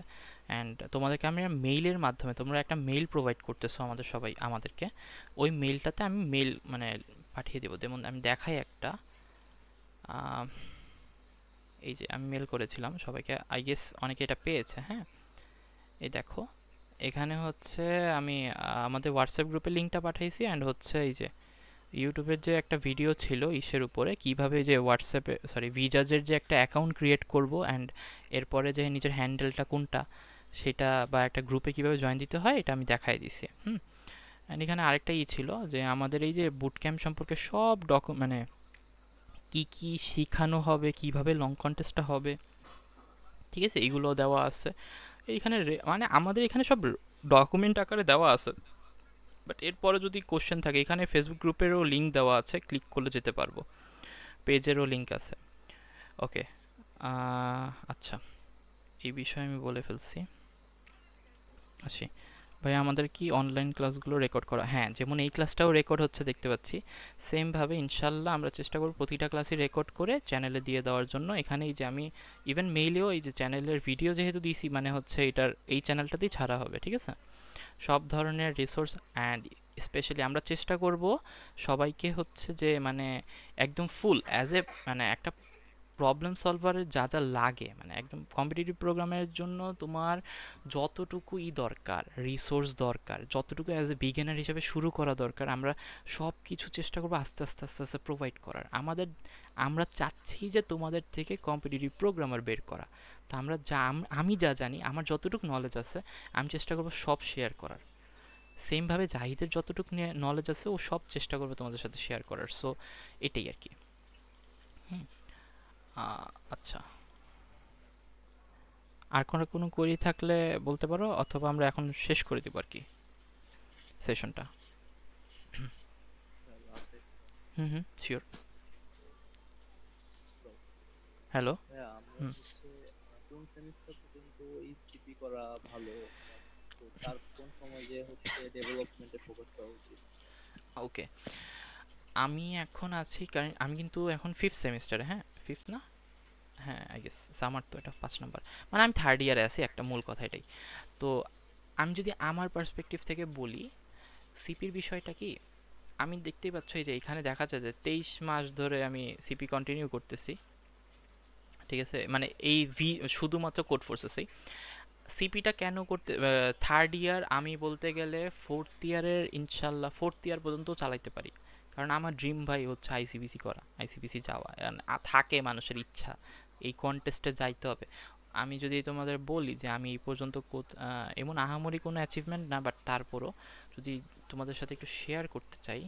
অ্যান্ড তোমাদেরকে আমি মেইলের মাধ্যমে, তোমরা একটা মেইল প্রোভাইড করতেছো আমাদের সবাই আমাদেরকে, ওই মেইলটাতে আমি মেইল মানে পাঠিয়ে দেবো। যেমন আমি দেখাই একটা, এই যে আমি মেল করেছিলাম সবাইকে, আই গেস অনেকে এটা পেয়েছে। হ্যাঁ, এই দেখো, এখানে হচ্ছে আমি আমাদের হোয়াটসঅ্যাপ গ্রুপে লিঙ্কটা পাঠাইছি, অ্যান্ড হচ্ছে এই যে ইউটিউবের যে একটা ভিডিও ছিল ইসের উপরে কিভাবে যে হোয়াটসঅ্যাপে ভিজাজের যে একটা অ্যাকাউন্ট ক্রিয়েট করব অ্যান্ড এরপরে যে নিজের হ্যান্ডেলটা কোনটা সেটা বা একটা গ্রুপে কিভাবে জয়েন দিতে হয় এটা আমি দেখাই দিছি। অ্যান্ড এখানে আরেকটা ছিল যে আমাদের এই যে বুট ক্যাম্প সম্পর্কে সব মানে কি কি শেখানো হবে, কিভাবে লং কন্টেস্টটা হবে, ঠিক আছে, এগুলো দেওয়া আছে এইখানে। মানে আমাদের এখানে সব ডকুমেন্ট আকারে দেওয়া আছে, বাট এরপরে যদি কোশ্চেন থাকে এখানে ফেসবুক গ্রুপেরও লিঙ্ক দেওয়া আছে, ক্লিক করলে যেতে পারবো, পেজেরও লিঙ্ক আছে। ওকে, আচ্ছা, এই বিষয়ে আমি বলে ফেলছি। আচ্ছা ভাই, আমাদের কি অনলাইন ক্লাসগুলো রেকর্ড করা? হ্যাঁ, যেমন এই ক্লাসটাও রেকর্ড হচ্ছে দেখতে পাচ্ছি, সেমভাবে ইনশাল্লাহ আমরা চেষ্টা করব প্রতিটা ক্লাসই রেকর্ড করে চ্যানেলে দিয়ে দেওয়ার জন্য। এখানে এই যে আমি ইভেন মেইলেও এই যে চ্যানেলের ভিডিও যেহেতু দিয়েছি, মানে হচ্ছে এটার এই চ্যানেলটাতেই ছাড়া হবে, ঠিক আছে। সব ধরনের রিসোর্স অ্যান্ড স্পেশালি আমরা চেষ্টা করব সবাইকে হচ্ছে যে মানে একদম ফুল অ্যাজ এ মানে একটা প্রবলেম সলভারের যা যা লাগে, মানে একদম কম্পিটিটিভ প্রোগ্রামের জন্য তোমার যতটুকু দরকার, রিসোর্স দরকার, যতটুকু অ্যাজ এ বিগিনার হিসেবে শুরু করা দরকার, আমরা সব কিছু চেষ্টা করবো আস্তে আস্তে আস্তে আস্তে প্রোভাইড করার। আমরা চাচ্ছি যে তোমাদের থেকে কম্পিটিটিভ প্রোগ্রামার বের করা। তো আমি যা জানি, আমার যতটুকু নলেজ আছে, আমি চেষ্টা করবো সব শেয়ার করার। সেমভাবে জাহিদের যতটুকু নলেজ আছে ও সব চেষ্টা করবে তোমাদের সাথে শেয়ার করার। সো এটাই আর কি। আচ্ছা, আর কোনো কোয়েরি থাকলে বলতে পারো, অথবা আমরা এখন শেষ করে দিব আর কি সেশনটা। শিওর। হ্যালো। আমরা হচ্ছে কোন সেমিস্টার পর্যন্ত এইচটিপি করা ভালো, তো তার কোন সময় যে হচ্ছে ডেভেলপমেন্টে ফোকাস করা উচিত? ওকে, আমি এখন আছি, কারণ আমি কিন্তু এখন 5th সেমিস্টারে। হ্যাঁ, 5th না, হ্যাঁ আই গেস আমার তো এটা 5 নাম্বার, মানে আমি 3rd ইয়ারে আছি, একটা মূল কথা এটাই। তো আমি যদি আমার পার্সপেক্টিভ থেকে বলি, সিপির বিষয়টা কি, আমি দেখতেই পাচ্ছ এই যে এখানে দেখা যায় যে 23 মাস ধরে আমি সিপি কন্টিনিউ করতেছি, ঠিক আছে, মানে এই শুধুমাত্র কোড ফোর্সেসেই। সিপিটা কেন করতে 3rd ইয়ার, আমি বলতে গেলে 4th ইয়ারের ইনশাল্লাহ 4th ইয়ার পর্যন্ত চালাইতে পারি, কারণ আমার ড্রিম ভাই হচ্ছে আইসিবিসি করা, আইসিবিসি যাওয়া থাকে মানুষের ইচ্ছা, এই কন্টেস্টে যাইতে হবে। আমি যদি তোমাদের বলি যে আমি এই পর্যন্ত এমন আহামরি কোনো অ্যাচিভমেন্ট না, বাট তারপরও যদি তোমাদের সাথে একটু শেয়ার করতে চাই।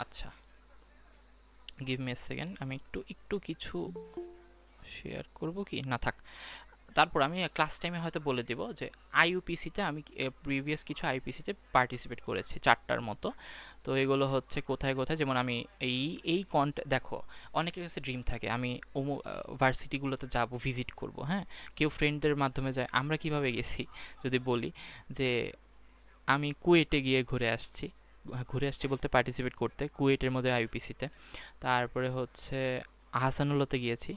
আচ্ছা, গিভ মি এ সেকেন্ড, আমি একটু কিছু শেয়ার করব কি না, থাক, তারপর আমি ক্লাস টাইমে হয়তো বলে দিব যে আইইউপিসিতে আমি প্রিভিয়াস কিছু আইইউপিসিতে পার্টিসিপেট করেছি 4টার মতো। তো এগুলো হচ্ছে কোথায় কোথায়, যেমন আমি এই দেখো, অনেকের কাছে ড্রিম থাকে আমি ভার্সিটিগুলোতে যাব, ভিজিট করব, হ্যাঁ, কেউ ফ্রেন্ডদের মাধ্যমে যায়। আমরা কিভাবে গেছি যদি বলি, যে আমি কুয়েটে গিয়ে ঘুরে আসছি বলতে পার্টিসিপেট করতে, কুয়েটের মধ্যে আইইউপিসিতে। তারপরে হচ্ছে আহসানুল্লাহতে গিয়েছি,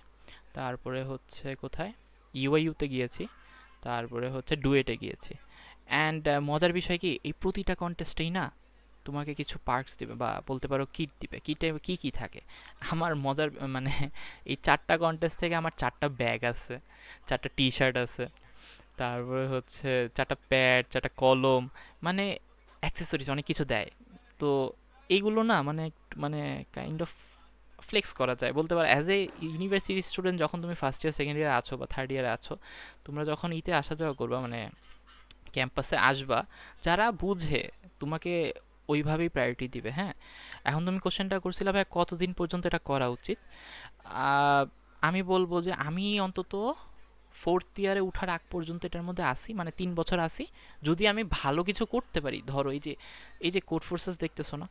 তারপরে হচ্ছে কোথায় ইউআইইউতে গিয়েছি, তারপরে হচ্ছে ডুয়েটে গিয়েছি। অ্যান্ড মজার বিষয় কি, এই প্রতিটা কন্টেস্টেই না তোমাকে কিছু পার্কস দিবে, বা বলতে পারো কিট দিবে। কিটে কি কি থাকে, আমার মজার মানে এই 4টা কন্টেস্ট থেকে আমার 4টা ব্যাগ আছে, 4টা টি শার্ট আছে, তারপরে হচ্ছে 4টা প্যাড, 4টা কলম, মানে অ্যাক্সেসরিজ অনেক কিছু দেয়। তো এইগুলো না মানে মানে কাইন্ড অফ ফ্লেক্স করা যায় বলতে পারো অ্যাজ এ ইউনিভার্সিটি স্টুডেন্ট। যখন তুমি ফার্স্ট ইয়ার, সেকেন্ড ইয়ারে আছো বা 3rd ইয়ারে আছো, তোমরা যখন আসা যাওয়া করবা, মানে ক্যাম্পাসে আসবা, যারা বুঝে তোমাকে ওইভাবেই প্রায়োরিটি দিবে। হ্যাঁ, এখন তুমি কোশ্চেনটা করছিলে ভাই কতদিন পর্যন্ত এটা করা উচিত, আমি বলবো যে আমি অন্তত 4th ইয়ারে উঠার আগ পর্যন্ত এটার মধ্যে আসি, মানে 3 বছর আসি। যদি আমি ভালো কিছু করতে পারি, ধরো এই যে কোড ফোর্সেস দেখতেছো না,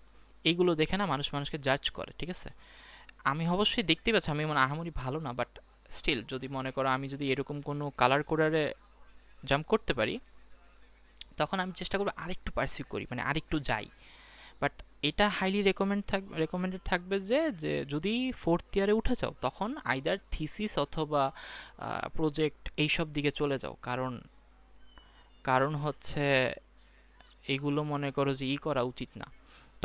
এইগুলো দেখে না মানুষকে জাজ করে, ঠিক আছে। আমি অবশ্যই দেখতেই পাচ্ছি আমি মানে আহামরি ভালো না, বাট স্টিল যদি মনে করো আমি যদি এরকম কোনো কালার কোডারে জাম্প করতে পারি, তখন আমি চেষ্টা করবো আরেকটু পারসিউ করি, মানে আরেকটু যাই। বাট এটা হাইলি রেকমেন্ডেড থাকবে যে যদি 4th ইয়ারে উঠে যাও, তখন আইদার থিসিস অথবা প্রজেক্ট এইসব দিকে চলে যাও। কারণ হচ্ছে এইগুলো মনে করো যে করা উচিত না,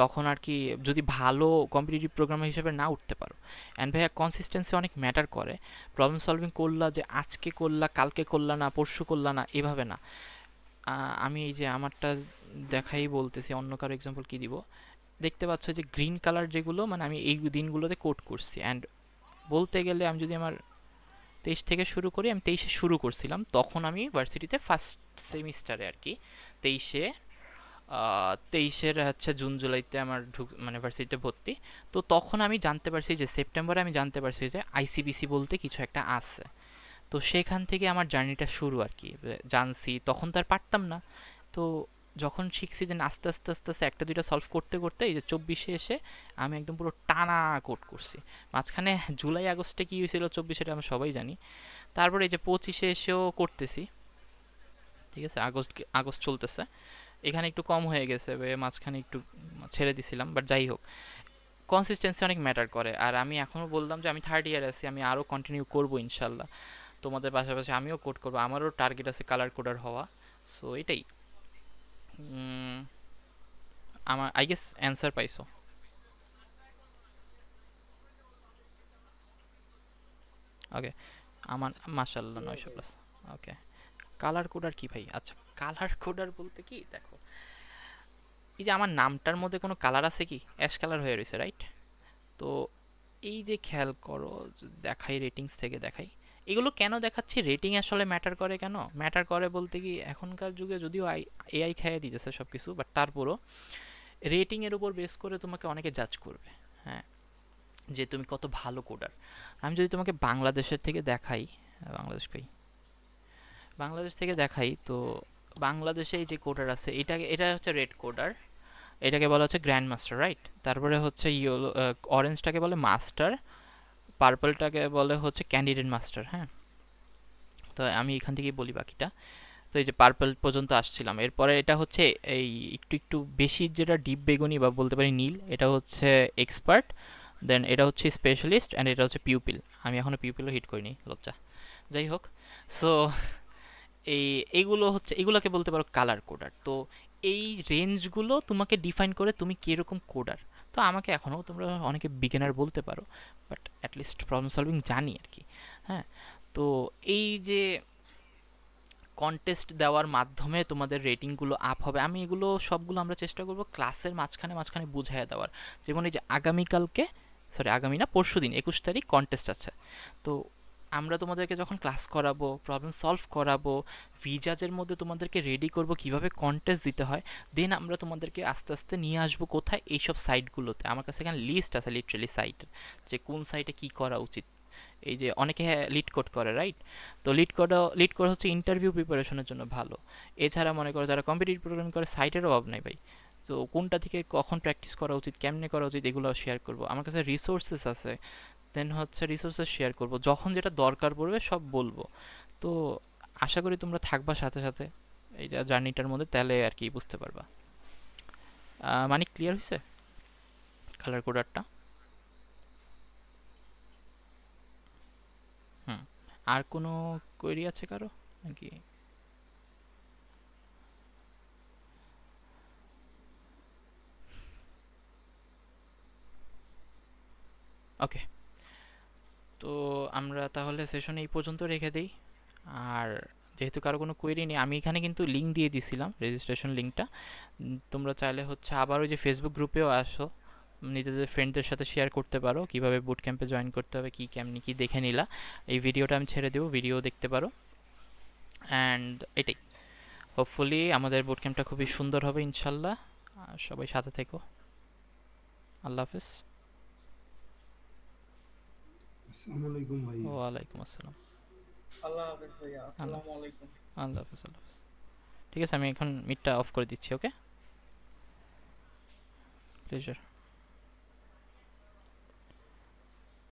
তখন আর কি যদি ভালো কম্পিটিটিভ প্রোগ্রামার হিসেবে না উঠতে পারো। অ্যান্ড ভাইয়া কনসিস্টেন্সি অনেক ম্যাটার করে। প্রবলেম সলভিং করলা যে আজকে করলা, কালকে করলা না, পরশু করলা না, এভাবে না। আমি এই যে আমারটা দেখাই বলতেছি, অন্য কারো এক্সাম্পল কি দিব, দেখতে পাচ্ছ যে গ্রিন কালার যেগুলো মানে আমি এই দিনগুলোতে কোড করছি। অ্যান্ড বলতে গেলে আমি যদি আমার 23 থেকে শুরু করি, আমি 23-এ শুরু করছিলাম, তখন আমি ভার্সিটিতে ফার্স্ট সেমিস্টারে আর কি 23-এ 23-এর হচ্ছে জুন জুলাইতে আমার মানে ভার্সিটিতে ভর্তি। তো তখন আমি জানতে পারছি যে সেপ্টেম্বরে আমি জানতে পারছি যে আইসিবিসি বলতে কিছু একটা আছে। তো সেখান থেকে আমার জার্নিটা শুরু আর কি, জানছি তখন তো আর পারতাম না। তো যখন শিখছি দেন আস্তে আস্তে আস্তে আস্তে একটা দুইটা সলভ করতে করতে এই যে 24-এ এসে আমি একদম পুরো টানা কোড করছি। মাঝখানে জুলাই আগস্টে কি হয়েছিল 24-এটা আমরা সবাই জানি। তারপরে এই যে 25-এ এসেও করতেছি, ঠিক আছে, আগস্ট আগস্ট চলতেছে। এখানে একটু কম হয়ে গেছে, মাঝখানে একটু ছেড়ে দিছিলাম, বাট যাই হোক কনসিস্টেন্সি অনেক ম্যাটার করে। আর আমি এখনও বললাম যে আমি থার্ড ইয়ারে আছি, আমি আরও কন্টিনিউ করবো ইনশাল্লাহ। তোমাদের পাশাপাশি আমিও কোড করবো, আমারও টার্গেট আছে কালার কোডার হওয়া। সো এটাই আমার আই গেস অ্যান্সার পাইছো। ওকে, আমার মাশাআল্লাহ 900 প্লাস। ওকে, কালার কোডার কি ভাই? আচ্ছা, কালার কোডার বলতে কি দেখো, এই যে আমার নামটার মধ্যে কোনো কালার আছে কি? অ্যাশ কালার হয়ে রয়েছে, রাইট? তো এই যে খেয়াল করো, দেখাই রেটিংস থেকে দেখাই, এগুলো কেন দেখাচ্ছি? রেটিং আসলে ম্যাটার করে কেন? ম্যাটার করে বলতে কি, এখনকার যুগে যদিও এআই খাইয়ে দিতেছে সব কিছু, বাট তারপরও রেটিংয়ের উপর বেস করে তোমাকে অনেকে জাজ করবে, হ্যাঁ, যে তুমি কত ভালো কোডার। আমি যদি তোমাকে বাংলাদেশের থেকে দেখাই, বাংলাদেশ থেকে দেখাই, তো বাংলাদেশে এই যে কোডার আছে, এটা হচ্ছে রেড কোডার, এটাকে বলা হচ্ছে গ্র্যান্ড মাস্টার, রাইট? তারপরে হচ্ছে ইয়েলো, অরেঞ্জটাকে বলে মাস্টার, পার্পলটাকে বলে হচ্ছে ক্যান্ডিডেট মাস্টার, হ্যাঁ। তো আমি এখান থেকেই বলি বাকিটা। তো এই যে পার্পল পর্যন্ত আসছিলাম, এরপরে এটা হচ্ছে এই একটু একটু বেশি যেটা ডিপ বেগুনি বা বলতে পারি নীল, এটা হচ্ছে এক্সপার্ট, দেন এটা হচ্ছে স্পেশালিস্ট, অ্যান্ড এটা হচ্ছে পিউপিল। আমি এখনও পিউপিলও হিট করিনি, লজ্জা। যাই হোক, সো এইগুলো হচ্ছে, এগুলোকে বলতে পারো কালার কোডার। তো এই রেঞ্জগুলো তোমাকে ডিফাইন করে তুমি কীরকম কোডার। তো আমাকে এখনও তোমরা অনেকে বিগিনার বলতে পারো, বাট অ্যাটলিস্ট প্রবলেম সলভিং জানি আর কি, হ্যাঁ। তো এই যে কন্টেস্ট দেওয়ার মাধ্যমে তোমাদের রেটিংগুলো আপ হবে, আমি এগুলো সবগুলো আমরা চেষ্টা করব ক্লাসের মাঝখানে মাঝখানে বুঝাইয়া দেওয়ার। যেমন এই যে আগামীকালকে, সরি আগামী না, পরশু দিন 21 তারিখ কন্টেস্ট আছে। তো আমরা তোমাদেরকে যখন ক্লাস করাবো, প্রবলেম সলভ করাবো, ভিজাজের মধ্যে তোমাদেরকে রেডি করব কিভাবে কন্টেস্ট দিতে হয়, দেন আমরা তোমাদেরকে আস্তে আস্তে নিয়ে আসবো কোথায়, এইসব সাইটগুলোতে। আমার কাছে এখানে লিস্ট আছে লিটারেলি সাইটের, যে কোন সাইটে কী করা উচিত। এই যে অনেকে লিড কোড করে, রাইট? তো লিড কোড হচ্ছে ইন্টারভিউ প্রিপারেশনের জন্য ভালো। এছাড়া মনে করো যারা কম্পিটিটিভ প্রোগ্রামিং করে, সাইটের অভাব নাই ভাই। তো কোনটা থেকে কখন প্র্যাকটিস করা উচিত, কেমনে করা উচিত, এগুলো শেয়ার করব। আমার কাছে রিসোর্সেস আছে, দেন হচ্ছে রিসোর্সেস শেয়ার করব, যখন যেটা দরকার পড়বে সব বলবো। তো আশা করি তোমরা থাকবা সাথে সাথে এইটা জার্নিটার মধ্যে, তাহলে আর কি বুঝতে পারবা। মানে ক্লিয়ার হয়েছে কালার কোডারটা? হুম, আর কোনো কোয়েরি আছে কারো নাকি? ওকে, তো আমরা তাহলে সেশন এই পর্যন্ত রেখে দিই। আর যেহেতু কারো কোনো কোয়েরি নেই, আমি এখানে কিন্তু লিঙ্ক দিয়ে দিছিলাম, রেজিস্ট্রেশন লিঙ্কটা। তোমরা চাইলে হচ্ছে আবার ওই যে ফেসবুক গ্রুপেও আসো, নিজেদের ফ্রেন্ডদের সাথে শেয়ার করতে পারো কিভাবে বুট ক্যাম্পে জয়েন করতে হবে, কি কেমনি কি দেখে নিলা। এই ভিডিওটা আমি ছেড়ে দেবো, ভিডিও দেখতে পারো। অ্যান্ড এটাই, হোপফুলি আমাদের বুট ক্যাম্পটা খুবই সুন্দর হবে ইনশাল্লাহ। সবাই সাথে থেকো। আল্লাহ হাফেজ। আসসালামু আলাইকুম ভাই। ওয়ালাইকুম আসসালাম। আল্লাহ হাফেজ ভাইয়া, আসসালামু আলাইকুম। আল্লাহ হাফেজ, আল্লাহ হাফেজ। ঠিক আছে, আমি এখন মিটটা অফ করে দিচ্ছি। ওকে, প্লেজার।